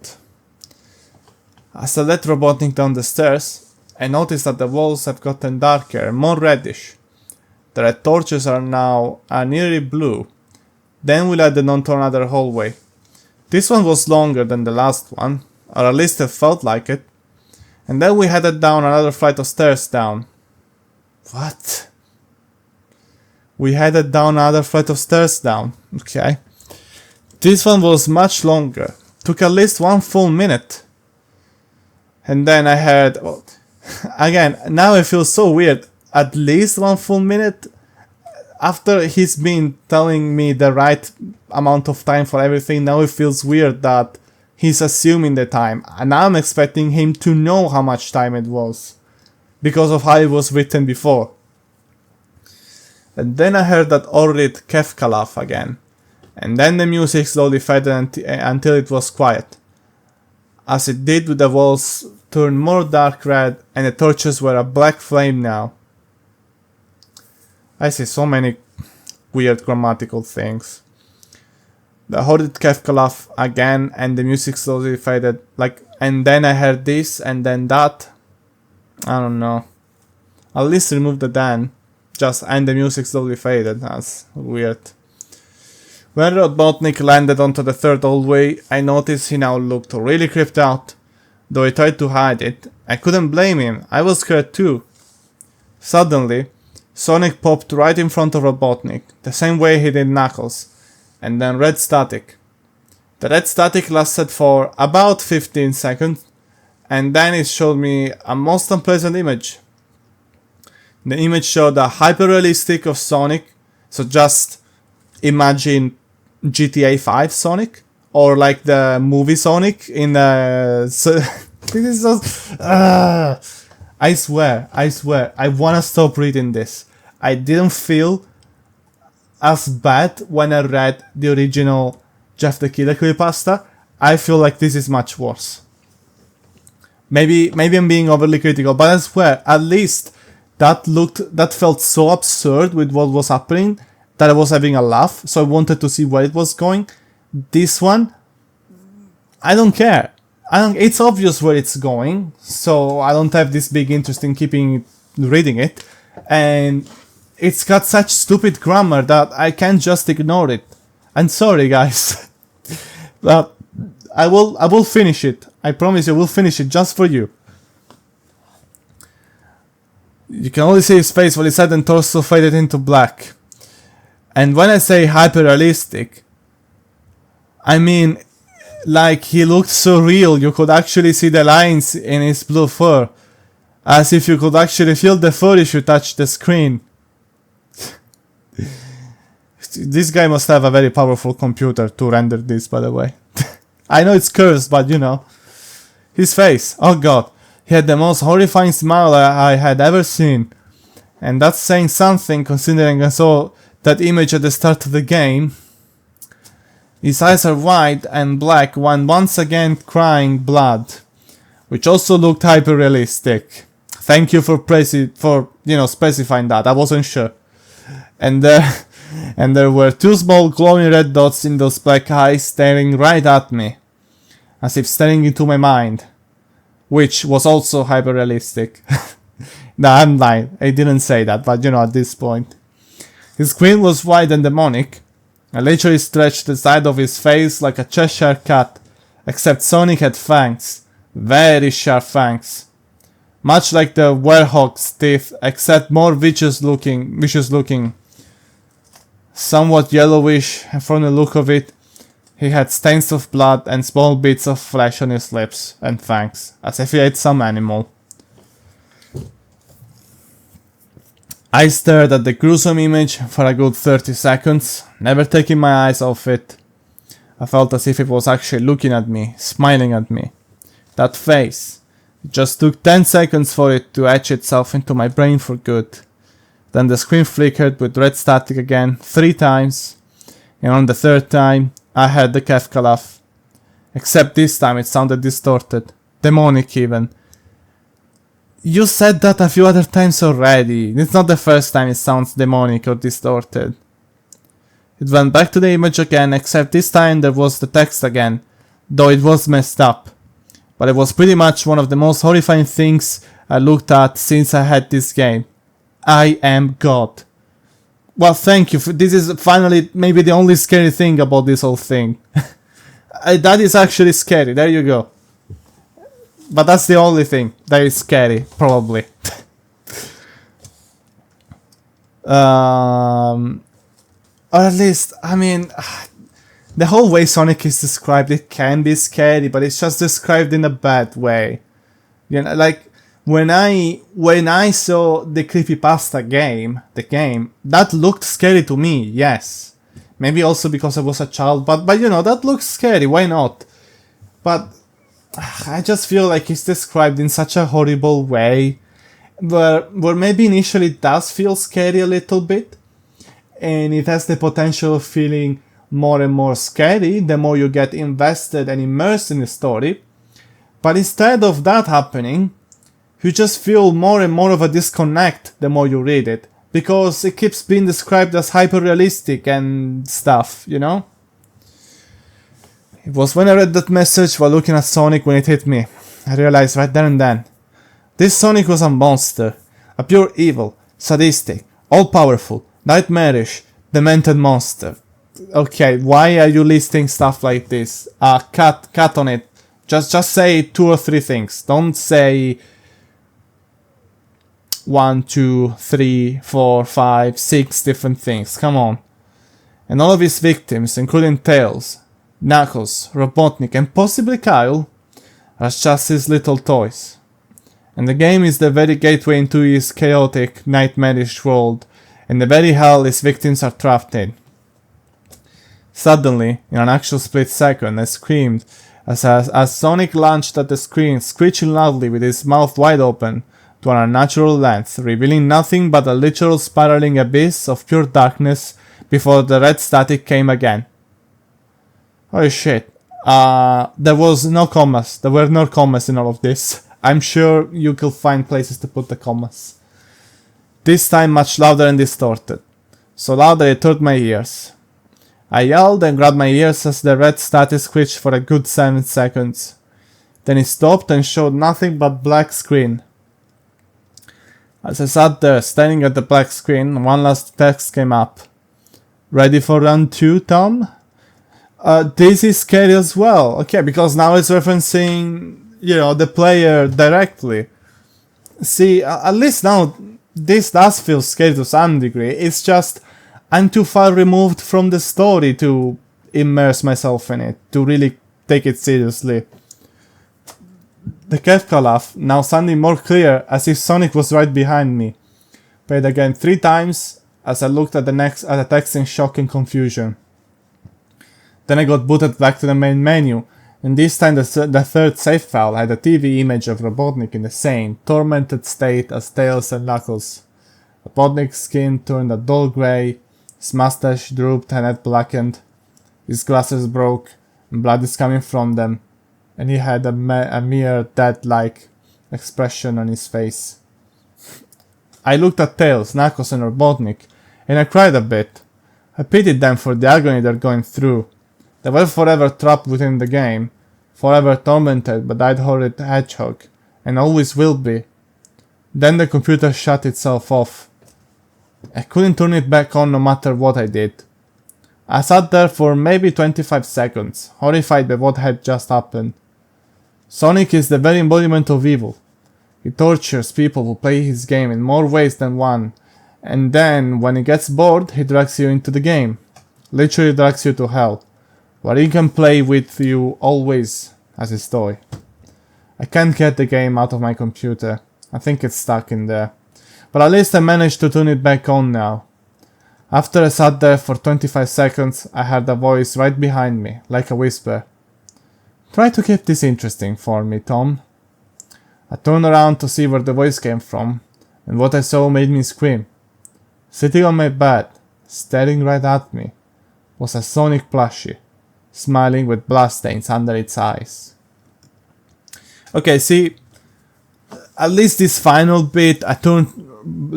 As I led Robotnik down the stairs, I noticed that the walls have gotten darker and more reddish. The red torches are now nearly blue. Then we led them onto another hallway. This one was longer than the last one, or at least it felt like it. And then we headed down another flight of stairs down. What? We headed down another flight of stairs down. Okay. This one was much longer. Took at least 1 full minute. And then I heard... Well, again, now I feel so weird. At least 1 full minute? After he's been telling me the right amount of time for everything, now it feels weird that he's assuming the time, and I'm expecting him to know how much time it was, because of how it was written before. And then I heard that horrid Kefka laugh again, and then the music slowly faded until it was quiet. As it did, the walls turned more dark red, and the torches were a black flame now. I see so many weird grammatical things. The horrid Kefka laugh again, and the music slowly faded, and then I heard this, and then that. I don't know. At least remove the then. And the music slowly faded. That's weird. When Robotnik landed onto the third hallway, I noticed he now looked really creeped out. Though he tried to hide it, I couldn't blame him. I was scared too. Suddenly, Sonic popped right in front of Robotnik, the same way he did Knuckles. And then red static. The red static lasted for about 15 seconds, and then it showed me a most unpleasant image. The image showed a hyper-realistic of Sonic, so just imagine GTA 5 Sonic, or like the movie Sonic in the... this is just... I swear, I wanna stop reading this. I didn't feel as bad when I read the original Jeff the Killer creepypasta. I feel like this is much worse. Maybe I'm being overly critical, but I swear, at least that felt so absurd with what was happening that I was having a laugh, so I wanted to see where it was going. This one, I don't care. It's obvious where it's going, so I don't have this big interest in reading it, and it's got such stupid grammar that I can't just ignore it. I'm sorry, guys. But I will finish it. I promise you, I will finish it just for you. You can only see his face while his head and torso faded into black. And when I say hyper-realistic, I mean, like, he looked so real, you could actually see the lines in his blue fur. As if you could actually feel the fur if you touch the screen. This guy must have a very powerful computer to render this, by the way. I know it's cursed, but you know. His face, oh god. He had the most horrifying smile I had ever seen. And that's saying something, considering I saw that image at the start of the game. His eyes are wide and black, when once again crying blood. Which also looked hyper-realistic. Thank you for specifying that, I wasn't sure. And there were 2 small glowing red dots in those black eyes staring right at me. As if staring into my mind. which was also hyper-realistic. No, I'm lying, I didn't say that, but you know, at this point. His grin was wide and demonic, and literally stretched the side of his face like a Cheshire cat, except Sonic had fangs, very sharp fangs. Much like the werehog's teeth, except more vicious looking, somewhat yellowish, and from the look of it, he had stains of blood and small bits of flesh on his lips and fangs, as if he ate some animal. I stared at the gruesome image for a good 30 seconds, never taking my eyes off it. I felt as if it was actually looking at me, smiling at me. That face. It just took 10 seconds for it to etch itself into my brain for good. Then the screen flickered with red static again 3 times, and on the 3rd time I heard the Kefka laugh. Except this time it sounded distorted, demonic even. You said that a few other times already. It's not the first time it sounds demonic or distorted. It went back to the image again, except this time there was the text again, though it was messed up. But it was pretty much one of the most horrifying things I looked at since I had this game. I am God. Well, thank you. This is finally maybe the only scary thing about this whole thing. That is actually scary. There you go. But that's the only thing that is scary, probably. Or at least, I mean, the whole way Sonic is described, it can be scary, but it's just described in a bad way. You know, like when I saw the creepypasta game, that looked scary to me. Yes, maybe also because I was a child, but you know, that looks scary. Why not? But I just feel like it's described in such a horrible way, where maybe initially it does feel scary a little bit, and it has the potential of feeling more and more scary the more you get invested and immersed in the story. But instead of that happening, you just feel more and more of a disconnect the more you read it, because it keeps being described as hyper-realistic and stuff, you know? It was when I read that message while looking at Sonic when it hit me. I realized right there and then. This Sonic was a monster. A pure evil, sadistic, all-powerful, nightmarish, demented monster. Okay, why are you listing stuff like this? Cut on it. Just say 2 or 3 things. Don't say 1, 2, 3, 4, 5, 6 different things. Come on. And all of his victims, including Tails, Knuckles, Robotnik, and possibly Kyle, are just his little toys. And the game is the very gateway into his chaotic, nightmarish world, and the very hell his victims are trapped in. Suddenly, in an actual split second, I screamed as Sonic launched at the screen, screeching loudly with his mouth wide open to an unnatural length, revealing nothing but a literal spiraling abyss of pure darkness before the red static came again. Holy shit. There was no commas. There were no commas in all of this. I'm sure you could find places to put the commas. This time much louder and distorted. So loud that it hurt my ears. I yelled and grabbed my ears as the red static screeched for a good 7 seconds. Then it stopped and showed nothing but black screen. As I sat there staring at the black screen, one last text came up. Ready for round 2, Tom? This is scary as well. Okay, because now it's referencing, you know, the player directly. See, at least now this does feel scary to some degree. It's just I'm too far removed from the story to immerse myself in it, to really take it seriously. The Kefka laugh, now sounding more clear as if Sonic was right behind me, played again 3 times as I looked at the text in shock and confusion. Then I got booted back to the main menu, and this time the 3rd save file had a TV image of Robotnik in the same, tormented state as Tails and Knuckles. Robotnik's skin turned a dull grey, his mustache drooped and head blackened, his glasses broke, and blood is coming from them, and he had a mere dead-like expression on his face. I looked at Tails, Knuckles and Robotnik, and I cried a bit. I pitied them for the agony they're going through. They were forever trapped within the game, forever tormented by that horrid hedgehog, and always will be. Then the computer shut itself off. I couldn't turn it back on no matter what I did. I sat there for maybe 25 seconds, horrified by what had just happened. Sonic is the very embodiment of evil. He tortures people who play his game in more ways than one, and then, when he gets bored, he drags you into the game. Literally drags you to hell, where he can play with you always as his toy. I can't get the game out of my computer. I think it's stuck in there. But at least I managed to turn it back on now. After I sat there for 25 seconds, I heard a voice right behind me, like a whisper. "Try to keep this interesting for me, Tom." I turned around to see where the voice came from, and what I saw made me scream. Sitting on my bed, staring right at me, was a Sonic plushie, smiling with bloodstains under its eyes. Okay, see, at least this final bit, I turned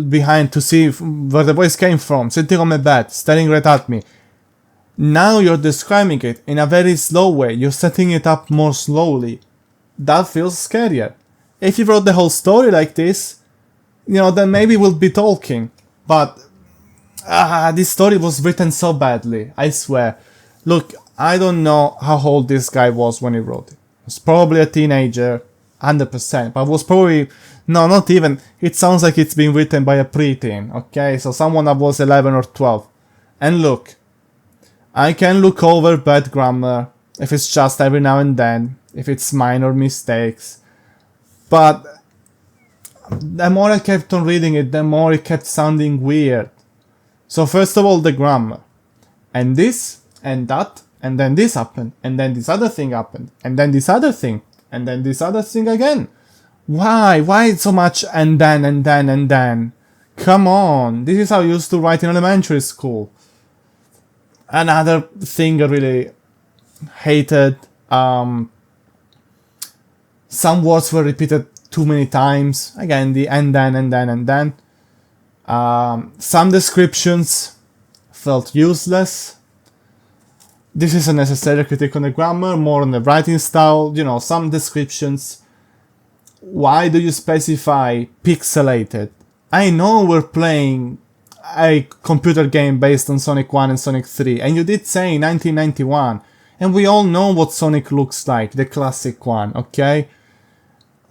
behind to see where the voice came from, sitting on my bed, staring right at me. Now you're describing it in a very slow way, you're setting it up more slowly. That feels scarier. If you wrote the whole story like this, then maybe we'll be talking. But this story was written so badly, I swear. Look, I don't know how old this guy was when he wrote it. He was probably a teenager, 100%, but was probably... No, not even. It sounds like it's been written by a preteen, okay? So someone that was 11 or 12. And look, I can look over bad grammar, if it's just every now and then, if it's minor mistakes. But the more I kept on reading it, the more it kept sounding weird. So first of all, the grammar. And this, and that, and then this happened, and then this other thing happened, and then this other thing, and then this other thing again. Why? Why so much and then, and then, and then? Come on, this is how I used to write in elementary school. Another thing I really hated, some words were repeated too many times. Again, the and then, and then, and then. Some descriptions felt useless. This isn't necessarily a critique on the grammar, more on the writing style. Some descriptions. Why do you specify pixelated? I know we're playing a computer game based on Sonic 1 and Sonic 3, and you did say 1991, and we all know what Sonic looks like, the classic one, okay?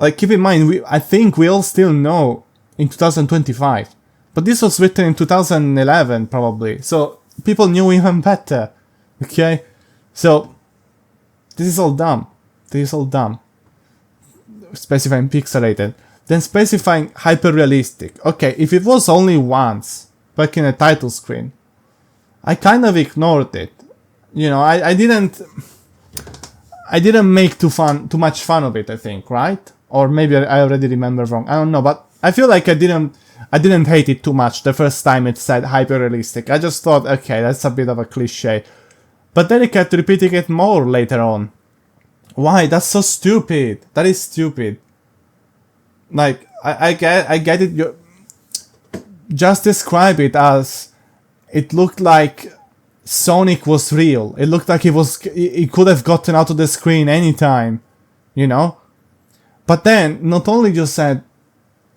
Like, keep in mind, I think we all still know in 2025, but this was written in 2011, probably, so people knew even better, okay? So, this is all dumb. Specifying pixelated. Then specifying hyper-realistic. Okay, if it was only once, back in the title screen, I kind of ignored it. I didn't make too much fun of it, I think, right? Or maybe I already remember wrong. I don't know, but I feel like I didn't hate it too much the first time it said hyper-realistic. I just thought, okay, that's a bit of a cliche. But then it kept repeating it more later on. Why? That's so stupid. That is stupid. Like, I get it. Just describe it as it looked like Sonic was real. It looked like he could have gotten out of the screen anytime, But then, not only you said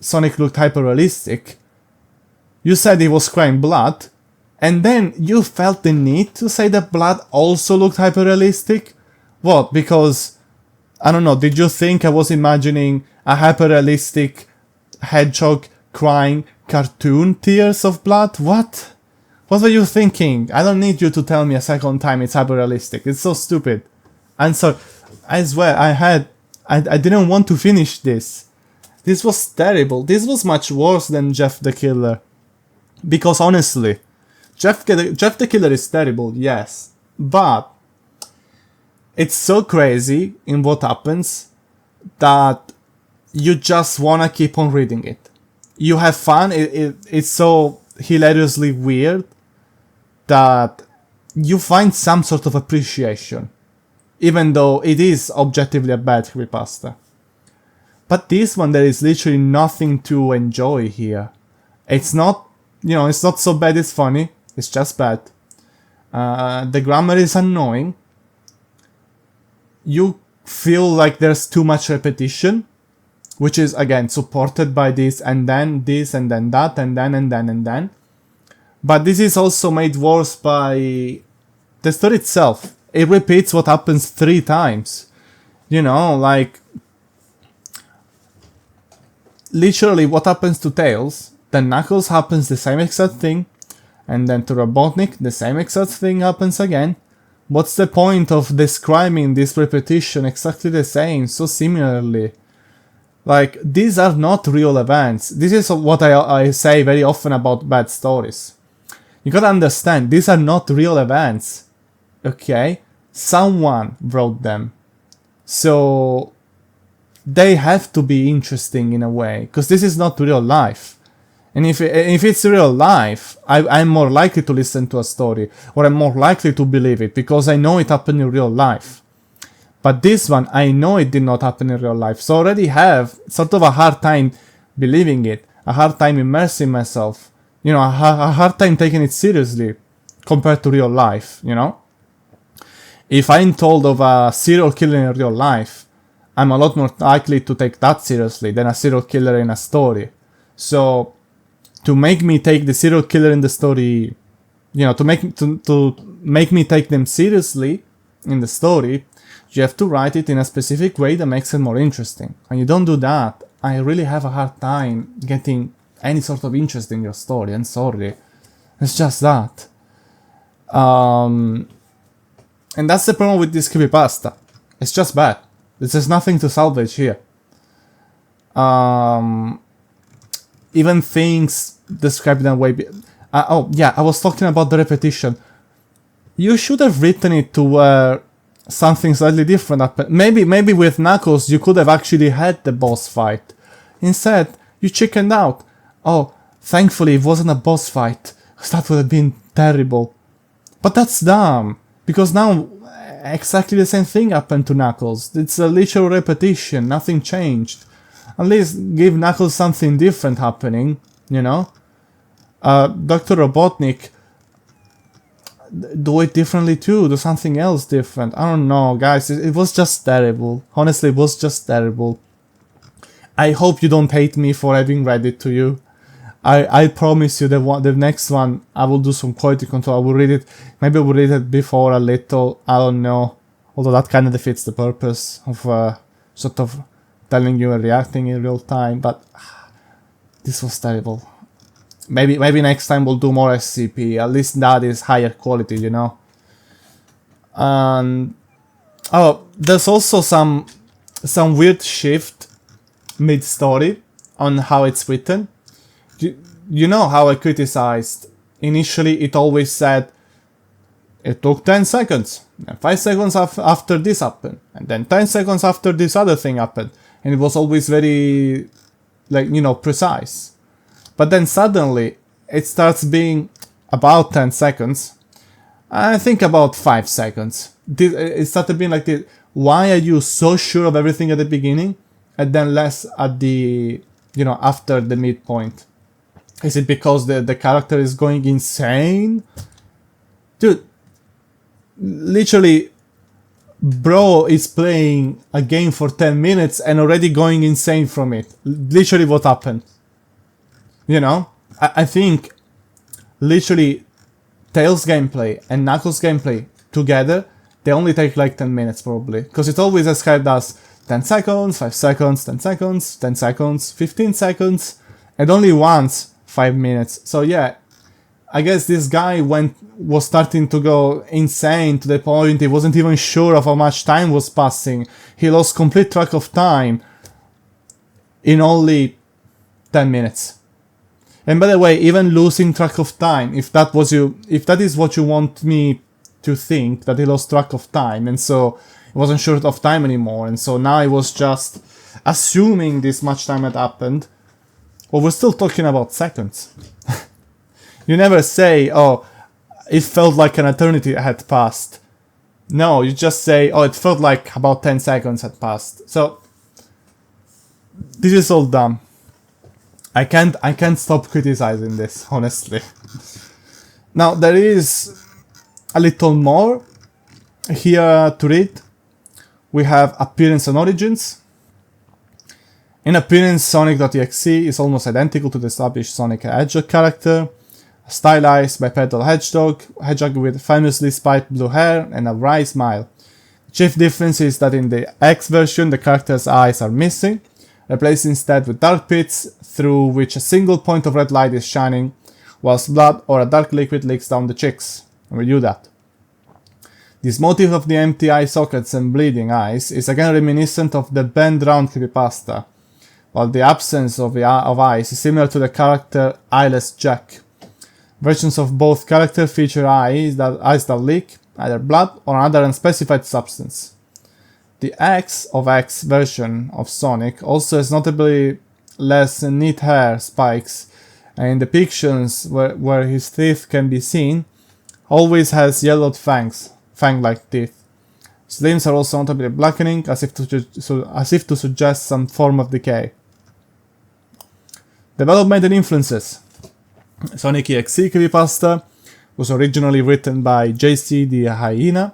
Sonic looked hyper-realistic, you said he was crying blood, and then you felt the need to say that blood also looked hyper-realistic? What? Because, I don't know, did you think I was imagining a hyper-realistic hedgehog crying cartoon tears of blood? What? What were you thinking? I don't need you to tell me a second time it's hyper-realistic. It's so stupid. And so, I swear, I didn't want to finish this. This was terrible. This was much worse than Jeff the Killer. Because honestly, Jeff the Killer is terrible, yes. But it's so crazy in what happens that you just wanna keep on reading it. You have fun, it's so hilariously weird that you find some sort of appreciation, even though it is objectively a bad creepypasta. But this one, there is literally nothing to enjoy here. It's not, it's not so bad it's funny, it's just bad. The grammar is annoying. You feel like there's too much repetition. which is again supported by this and then that and then. But this is also made worse by the story itself. It repeats what happens 3 times. You know, like literally what happens to Tails, then Knuckles happens the same exact thing, and then to Robotnik the same exact thing happens again. What's the point of describing this repetition exactly the same, so similarly? Like, these are not real events. This is what I say very often about bad stories. You gotta understand, these are not real events. Okay? Someone wrote them. So they have to be interesting in a way, because this is not real life. And if it's real life, I'm more likely to listen to a story, or I'm more likely to believe it, because I know it happened in real life. But this one, I know it did not happen in real life, so I already have sort of a hard time believing it, a hard time immersing myself, you know, a hard time taking it seriously compared to real life, you know? If I'm told of a serial killer in real life, I'm a lot more likely to take that seriously than a serial killer in a story. So, to make me take the serial killer in the story, you know, to make me take them seriously in the story, you have to write it in a specific way that makes it more interesting. And you don't do that, I really have a hard time getting any sort of interest in your story. I'm sorry. It's just that. And that's the problem with this creepypasta. It's just bad. There's nothing to salvage here. Even things described in a way... oh, yeah, I was talking about the repetition. You should have written it to where something slightly different happened. Maybe with Knuckles you could have actually had the boss fight. Instead, you chickened out. Oh, thankfully it wasn't a boss fight, because that would have been terrible. But that's dumb, because now exactly the same thing happened to Knuckles. It's a literal repetition, nothing changed. At least give Knuckles something different happening, you know? Dr. Robotnik, do it differently too, do something else different. I don't know, guys, it was just terrible. Honestly, it was just terrible. I hope you don't hate me for having read it to you. I promise you the next one, I will do some quality control. I will read it, maybe I will read it before a little, I don't know. Although that kind of defeats the purpose of sort of telling you and reacting in real time, but this was terrible. Maybe next time we'll do more SCP, at least that is higher quality, you know? And... oh, there's also some weird shift mid-story on how it's written. You know how I criticized, initially it always said, it took 10 seconds, and 5 seconds after this happened, and then 10 seconds after this other thing happened, and it was always very, like, you know, precise. But then suddenly, it starts being about 10 seconds, I think about 5 seconds. It started being like this. Why are you so sure of everything at the beginning, and then less at the, you know, after the midpoint? Is it because the character is going insane? Dude, literally, bro is playing a game for 10 minutes and already going insane from it. Literally what happened. You know? I think, literally, Tails gameplay and Knuckles gameplay together, they only take like 10 minutes probably. Because it always described as 10 seconds, 5 seconds, 10 seconds, 10 seconds, 15 seconds, and only once 5 minutes. So yeah, I guess this guy was starting to go insane to the point he wasn't even sure of how much time was passing. He lost complete track of time in only 10 minutes. And by the way, even losing track of time, if that is what you want me to think, that he lost track of time, and so he wasn't sure of time anymore, and so now he was just assuming this much time had happened. Well, we're still talking about seconds. You never say, oh, it felt like an eternity had passed. No, you just say, oh, it felt like about 10 seconds had passed. So, this is all dumb. I can't stop criticizing this, honestly. Now, there is a little more here to read. We have appearance and origins. In appearance, sonic.exe is almost identical to the established Sonic the Hedgehog character, stylized bipedal hedgehog with famously spiked blue hair and a wry smile. The chief difference is that in the X version the character's eyes are missing, replaced instead with dark pits through which a single point of red light is shining, whilst blood or a dark liquid leaks down the cheeks. And we do that. This motif of the empty eye sockets and bleeding eyes is again reminiscent of the bend round creepypasta, while the absence of eyes is similar to the character Eyeless Jack. Versions of both characters feature eyes that leak either blood or another unspecified substance. The X version of Sonic also has notably less neat hair spikes, and in depictions where his teeth can be seen, always has yellowed fang-like teeth. His limbs are also notably blackening, as if to suggest some form of decay. Development and influences. Sonic.exe creepypasta was originally written by JC the Hyena.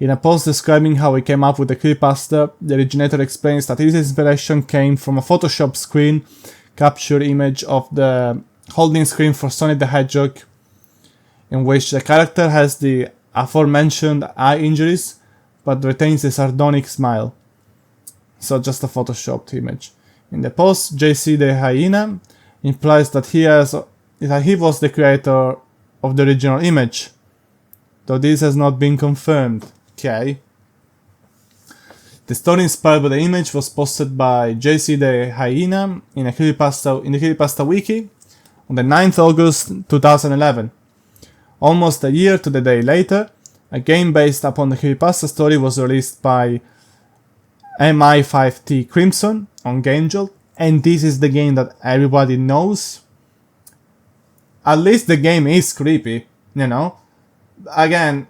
In a post describing how he came up with the creepypasta, the originator explains that his inspiration came from a Photoshop screen capture image of the holding screen for Sonic the Hedgehog, in which the character has the aforementioned eye injuries but retains a sardonic smile. So just a photoshopped image. In the post, JC the Hyena implies that he was the creator of the original image, though this has not been confirmed. Okay. The story inspired by the image was posted by JC the Hyena in the creepypasta wiki on the 9th August 2011. Almost a year to the day later, a game based upon the creepypasta story was released by MI5T Crimson on GameJolt, and this is the game that everybody knows. At least the game is creepy, you know. Again,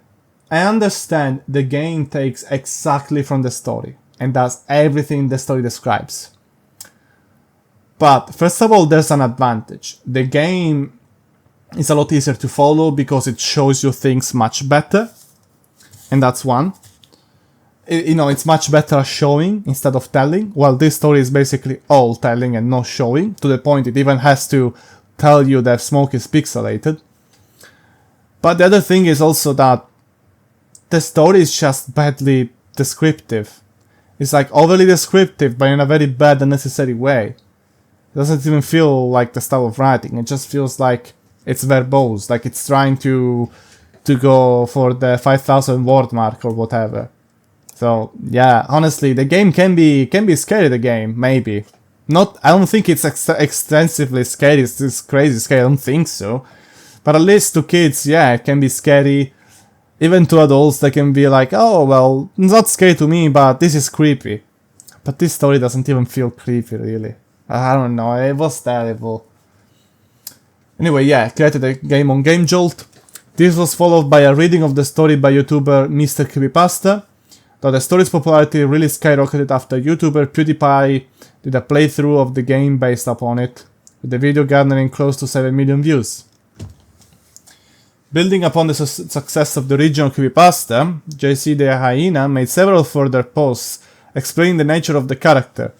I understand the game takes exactly from the story and does everything the story describes. But first of all, there's an advantage. The game is a lot easier to follow because it shows you things much better, and that's one. It's much better at showing instead of telling, while this story is basically all telling and no showing, to the point it even has to tell you that smoke is pixelated. But the other thing is also that the story is just badly descriptive. It's like overly descriptive, but in a very bad and necessary way. It doesn't even feel like the style of writing, it just feels like it's verbose, like it's trying to go for the 5,000 word mark or whatever. So yeah, honestly, the game can be scary. The game, maybe not. I don't think it's extensively scary. It's crazy scary. I don't think so. But at least to kids, yeah, it can be scary. Even to adults, they can be like, oh well, it's not scary to me, but this is creepy. But this story doesn't even feel creepy, really. I don't know. It was terrible. Anyway, yeah, created the game on GameJolt. This was followed by a reading of the story by YouTuber Mr. Creepypasta. Though the story's popularity really skyrocketed after YouTuber PewDiePie did a playthrough of the game based upon it, with the video garnering close to 7 million views. Building upon the success of the original creepypasta, JC the Hyena made several further posts explaining the nature of the character,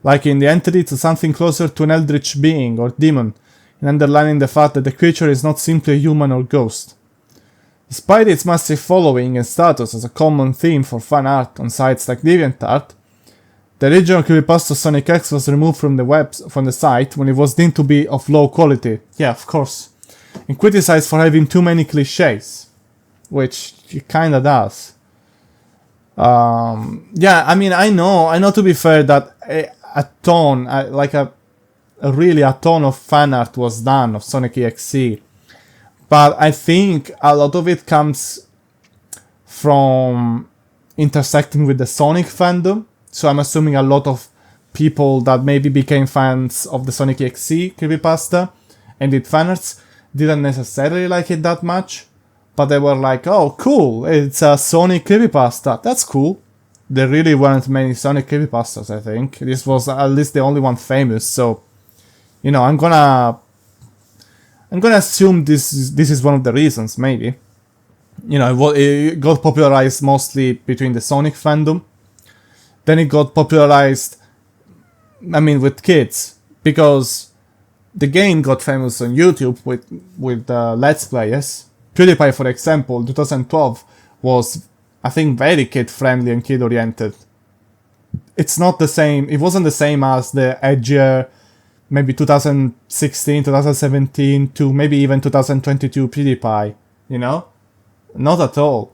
likening the entity to something closer to an eldritch being or demon, and underlining the fact that the creature is not simply a human or ghost. Despite its massive following and status as a common theme for fan art on sites like DeviantArt, the original creepypasta sonic.exe was removed from the site when it was deemed to be of low quality. Yeah, of course. And criticized for having too many cliches, which it kinda does. Yeah, I mean, I know to be fair that a ton of fan art was done of Sonic.exe. But I think a lot of it comes from intersecting with the Sonic fandom. So I'm assuming a lot of people that maybe became fans of the Sonic.exe creepypasta and did fanarts didn't necessarily like it that much. But they were like, oh cool, it's a Sonic creepypasta, that's cool. There really weren't many Sonic creepypastas, I think. This was at least the only one famous, so, you know, I'm gonna assume this is one of the reasons, maybe. You know, it got popularized mostly between the Sonic fandom. Then it got popularized I mean, with kids, because the game got famous on YouTube with Let's Players. PewDiePie, for example, 2012 was, I think, very kid-friendly and kid-oriented. It's not the same, it wasn't the same as the edgier, maybe 2016, 2017 to maybe even 2022 PewDiePie, you know? Not at all.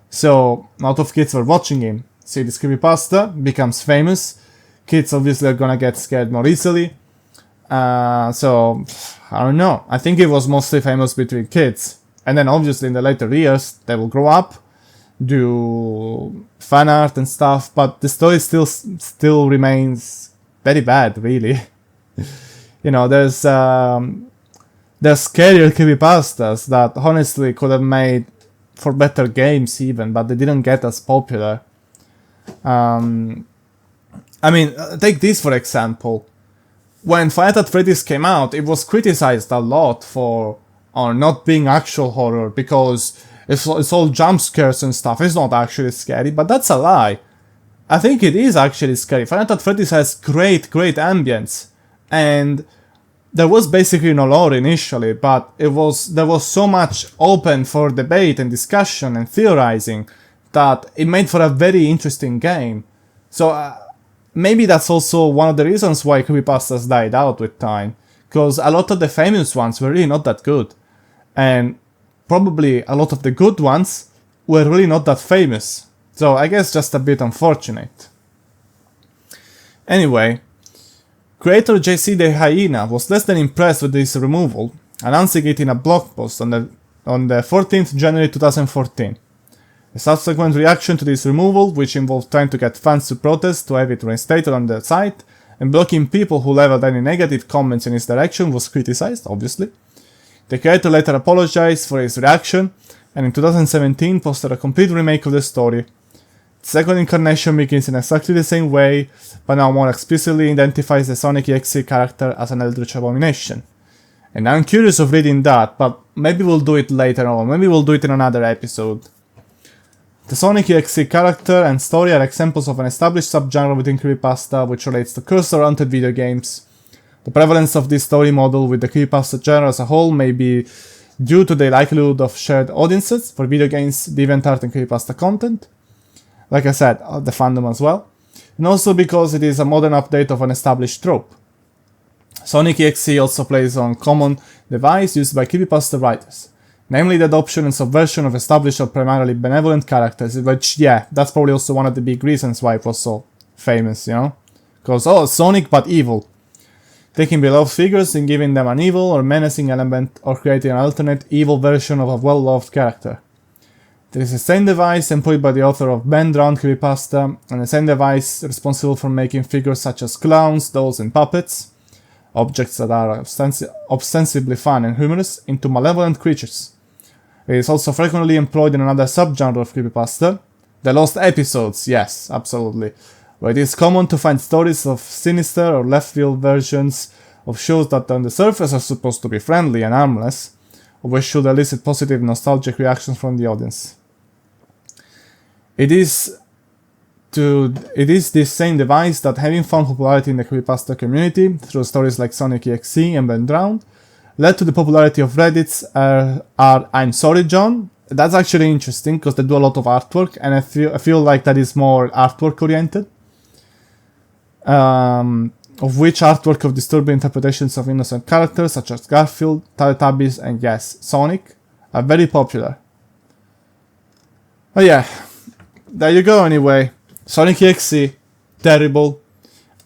So, a lot of kids were watching him. See this creepypasta, becomes famous. Kids obviously are gonna get scared more easily. So, I don't know. I think it was mostly famous between kids. And then obviously in the later years, they will grow up, do fan art and stuff, but the story still remains very bad, really. You know, there's scarier creepypastas that honestly could have made for better games even, but they didn't get as popular. I mean, take this for example. When Five Nights at Freddy's came out, it was criticized a lot for not being actual horror, because it's all jump scares and stuff. It's not actually scary, but that's a lie. I think it is actually scary. Five Nights at Freddy's has great ambience, and there was basically no lore initially, but there was so much open for debate and discussion and theorizing that it made for a very interesting game. So maybe that's also one of the reasons why creepypastas died out with time, because a lot of the famous ones were really not that good, and probably a lot of the good ones were really not that famous. So I guess just a bit unfortunate. Anyway, creator JC the Hyena was less than impressed with this removal, announcing it in a blog post on the 14th January 2014. A subsequent reaction to this removal, which involved trying to get fans to protest to have it reinstated on the site, and blocking people who leveled any negative comments in his direction, was criticized, obviously. The creator later apologized for his reaction, and in 2017 posted a complete remake of the story. The second incarnation begins in exactly the same way, but now more explicitly identifies the sonic.exe character as an eldritch abomination. And I'm curious of reading that, but maybe we'll do it later on, maybe we'll do it in another episode. The sonic.exe character and story are examples of an established subgenre within creepypasta which relates to cursor-oriented video games. The prevalence of this story model with the creepypasta genre as a whole may be due to the likelihood of shared audiences for video games, DeviantArt and creepypasta content. Like I said, the fandom as well. And also because it is a modern update of an established trope. Sonic.exe also plays on common device used by creepypasta writers, namely the adoption and subversion of established or primarily benevolent characters, which, yeah, that's probably also one of the big reasons why it was so famous, you know? Because, oh, Sonic but evil. Taking beloved figures and giving them an evil or menacing element, or creating an alternate evil version of a well-loved character. There is the same device employed by the author of Ben Drowned Creepypasta, and the same device responsible for making figures such as clowns, dolls, and puppets, objects that are ostensibly fun and humorous, into malevolent creatures. It is also frequently employed in another subgenre of creepypasta, the lost episodes, yes, absolutely, where it is common to find stories of sinister or left-field versions of shows that on the surface are supposed to be friendly and harmless, or which should elicit positive nostalgic reactions from the audience. It is this same device that, having found popularity in the creepypasta community through stories like Sonic.exe and Ben Drowned, led to the popularity of Reddit's I'm Sorry John. That's actually interesting because they do a lot of artwork, and I feel like that is more artwork oriented. Of which artwork of disturbing interpretations of innocent characters such as Garfield, Teletubbies, and yes, Sonic are very popular. Oh yeah, there you go anyway. Sonic.exe, terrible,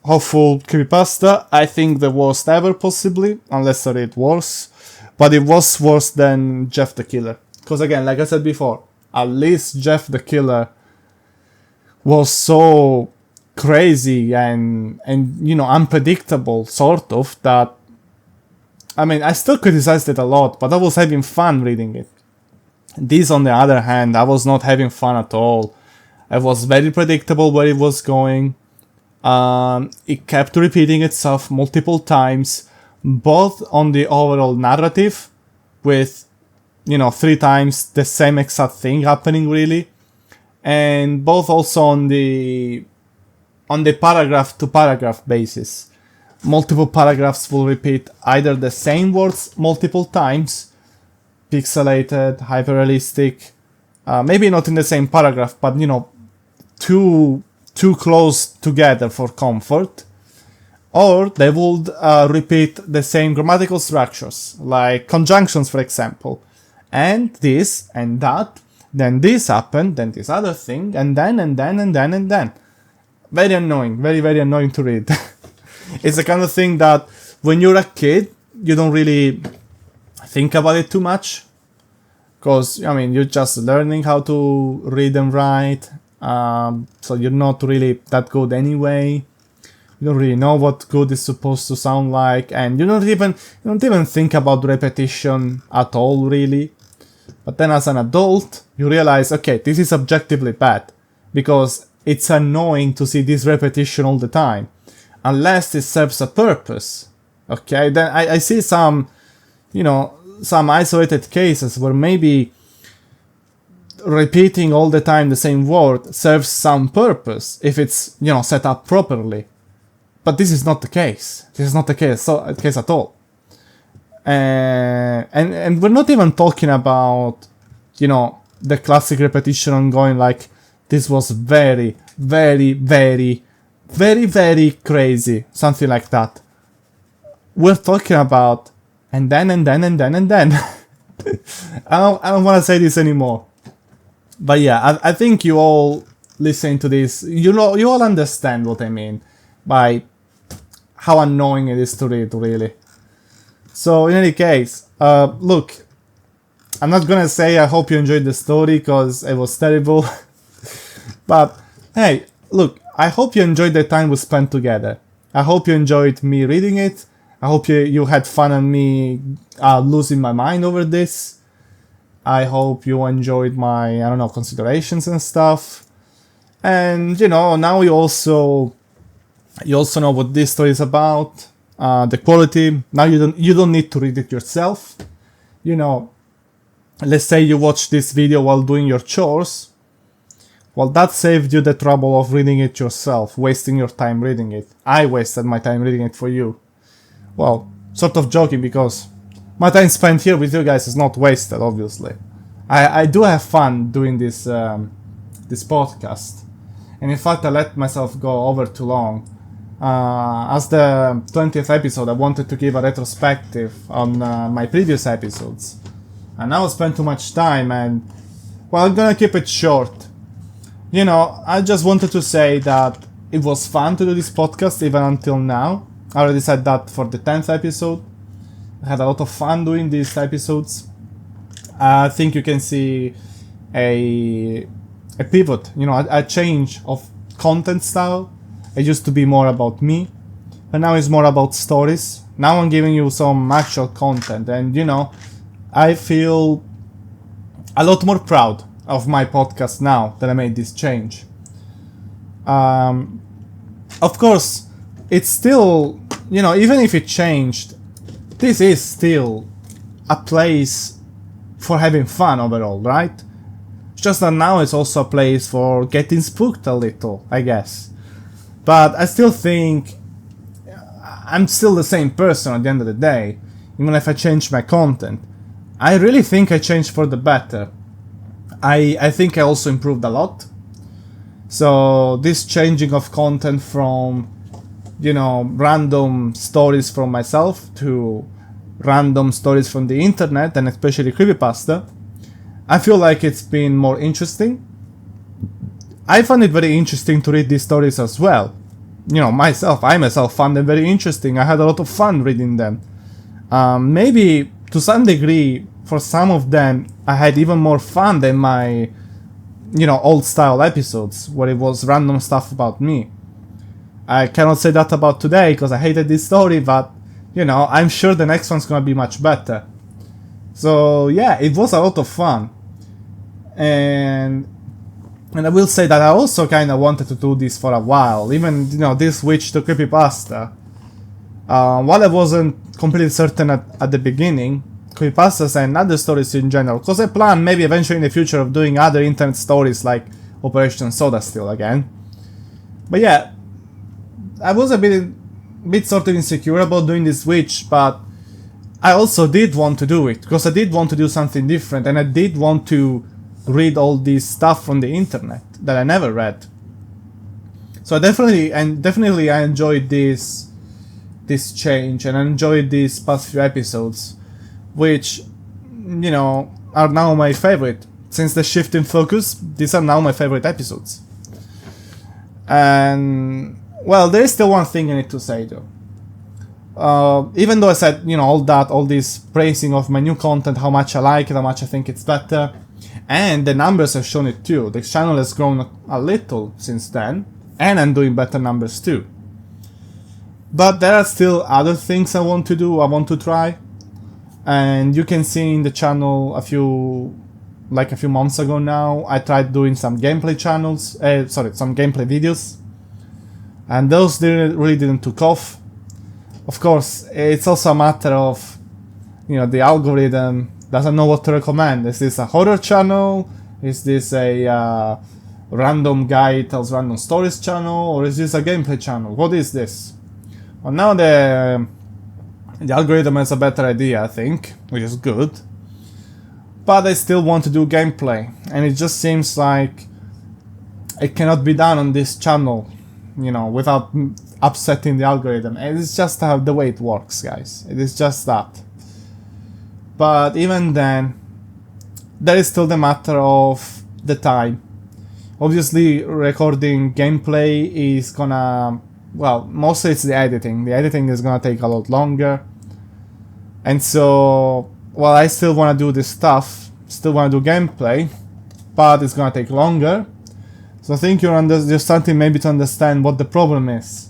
awful creepypasta. I think the worst ever possibly, unless I read worse. But it was worse than Jeff the Killer. Because again, like I said before, at least Jeff the Killer was so crazy and you know, unpredictable, sort of, that, I mean, I still criticized it a lot, but I was having fun reading it. This, on the other hand, I was not having fun at all. It was very predictable where it was going. It kept repeating itself multiple times, both on the overall narrative, with, you know, 3 times the same exact thing happening, really, and both also on the on the paragraph to paragraph basis. Multiple paragraphs will repeat either the same words multiple times, pixelated, hyper-realistic, maybe not in the same paragraph, but too close together for comfort, or they would repeat the same grammatical structures, like conjunctions, for example, and this and that, then this happened, then this other thing, and then. Very annoying, very, very annoying to read. It's the kind of thing that when you're a kid, you don't really think about it too much, because, you're just learning how to read and write, so you're not really that good anyway. You don't really know what good is supposed to sound like, and you don't even think about repetition at all, really. But then as an adult, you realize, okay, this is objectively bad, because it's annoying to see this repetition all the time, unless it serves a purpose. Okay, then I see some isolated cases where maybe repeating all the time the same word serves some purpose if it's, set up properly. But this is not the case. This is not the case at all. And we're not even talking about, the classic repetition ongoing, like, this was very, very, very, very, very crazy. Something like that. We're talking about and then. I don't want to say this anymore. But yeah, I think you all listening to this, you all understand what I mean by how annoying it is to read, really. So in any case, look, I'm not gonna say I hope you enjoyed the story, because it was terrible. But hey, look, I hope you enjoyed the time we spent together. I hope you enjoyed me reading it. I hope you had fun and me losing my mind over this. I hope you enjoyed my, considerations and stuff. And, now you also know what this story is about. The quality. Now you don't need to read it yourself. Let's say you watch this video while doing your chores. Well, that saved you the trouble of reading it yourself, wasting your time reading it. I wasted my time reading it for you. Well, sort of joking, because my time spent here with you guys is not wasted, obviously. I do have fun doing this podcast. And in fact, I let myself go over too long. As the 20th episode, I wanted to give a retrospective on my previous episodes. And now I spent too much time, and, well, I'm gonna keep it short. I just wanted to say that it was fun to do this podcast even until now. I already said that for the 10th episode. I had a lot of fun doing these episodes. I think you can see a pivot, a change of content style. It used to be more about me, but now it's more about stories. Now I'm giving you some actual content, and I feel a lot more proud of my podcast now that I made this change. Of course, it's still, even if it changed, this is still a place for having fun overall, right? It's just that now it's also a place for getting spooked a little, I guess. But I still think I'm still the same person at the end of the day, even if I change my content. I really think I changed for the better. I think I also improved a lot. So this changing of content from, random stories from myself to random stories from the internet, and especially creepypasta, I feel like it's been more interesting. I found it very interesting to read these stories as well. I myself found them very interesting. I had a lot of fun reading them. Maybe to some degree, for some of them, I had even more fun than my, old style episodes, where it was random stuff about me. I cannot say that about today, because I hated this story, but, I'm sure the next one's gonna be much better. So, yeah, it was a lot of fun. And I will say that I also kind of wanted to do this for a while, even, this switch to creepypasta. While I wasn't completely certain at the beginning, creepypastas and other stories in general, because I plan maybe eventually in the future of doing other internet stories like Operation Soda still again. But yeah, I was a bit sort of insecure about doing this switch, but I also did want to do it, because I did want to do something different, and I did want to read all this stuff from the internet that I never read. So definitely I enjoyed this change, and I enjoyed these past few episodes, which, you know, are now my favorite. Since the shift in focus, these are now my favorite episodes. And, well, there is still one thing I need to say though. Even though I said, you know, all this praising of my new content, how much I like it, how much I think it's better, and the numbers have shown it too. The channel has grown a little since then, and I'm doing better numbers too. But there are still other things I want to do, I want to try. And you can see in the channel a few months ago now, I tried doing some gameplay some gameplay videos. And those really didn't took off. Of course, it's also a matter of, you know, the algorithm doesn't know what to recommend. Is this a horror channel? Is this a random guy tells random stories channel? Or is this a gameplay channel? What is this? Well, now the algorithm has a better idea, I think, which is good. But I still want to do gameplay, and it just seems like it cannot be done on this channel, you know, without upsetting the algorithm. And it's just the way it works, guys. It is just that. But even then, there is still the matter of the time. Obviously, recording gameplay is gonna, well, mostly it's the editing. The editing is gonna take a lot longer. And so, well, I still wanna do this stuff, still wanna do gameplay, but it's gonna take longer. So I think you're starting maybe to understand what the problem is.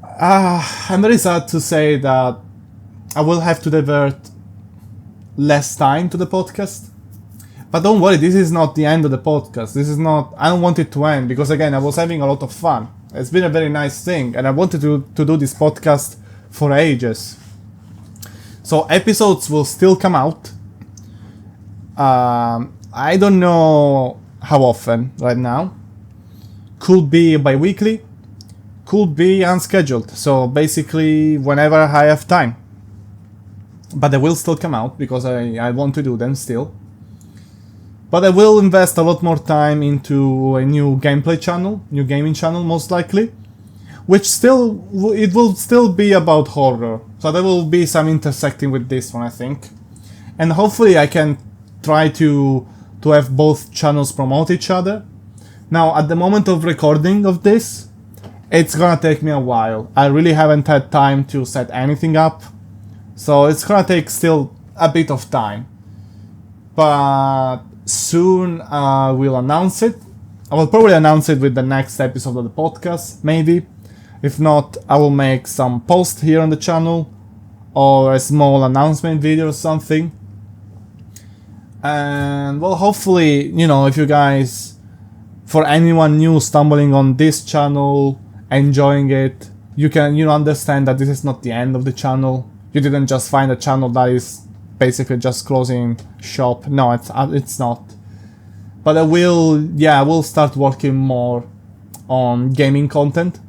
I'm very sad to say that I will have to divert less time to the podcast. But don't worry, this is not the end of the podcast. I don't want it to end, because again, I was having a lot of fun. It's been a very nice thing, and I wanted to do this podcast for ages. So episodes will still come out. I don't know how often right now. Could be bi-weekly, could be unscheduled. So basically whenever I have time. But they will still come out because I want to do them still. But I will invest a lot more time into a new gameplay channel, new gaming channel most likely. Which it will still be about horror. So there will be some intersecting with this one, I think. And hopefully I can try to have both channels promote each other. Now, at the moment of recording of this, it's gonna take me a while. I really haven't had time to set anything up. So it's gonna take still a bit of time. But soon I will announce it. I will probably announce it with the next episode of the podcast, maybe. If not, I will make some post here on the channel or a small announcement video or something. And well, hopefully, you know, if you guys, for anyone new stumbling on this channel, enjoying it, you understand that this is not the end of the channel. You didn't just find a channel that is basically just closing shop. No, it's not. But I will start working more on gaming content.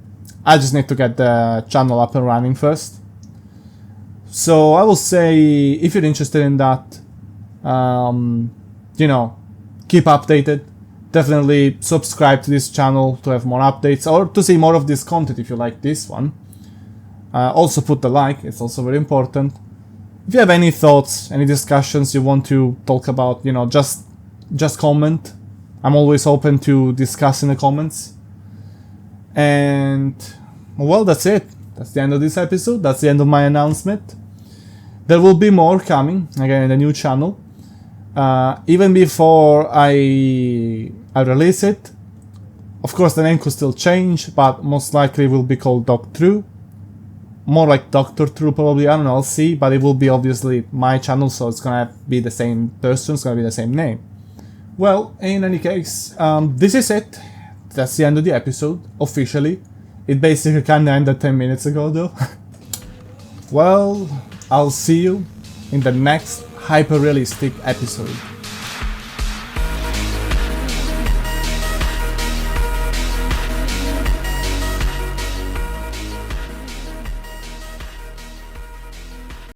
I just need to get the channel up and running first. So I will say, if you're interested in that, you know, keep updated. Definitely subscribe to this channel to have more updates or to see more of this content if you like this one. Also put the like, it's also very important. If you have any thoughts, any discussions you want to talk about, you know, just comment. I'm always open to discuss in the comments. And well, that's it. That's the end of this episode. That's the end of my announcement. There will be more coming again in the new channel. Even before I release it. Of course, the name could still change, but most likely will be called Doc True. More like Dr. True, probably. I don't know. I'll see. But it will be obviously my channel, so it's gonna be the same person. It's gonna be the same name. Well, in any case, this is it. That's the end of the episode, officially. It basically kinda ended 10 minutes ago, though. Well, I'll see you in the next hyper-realistic episode.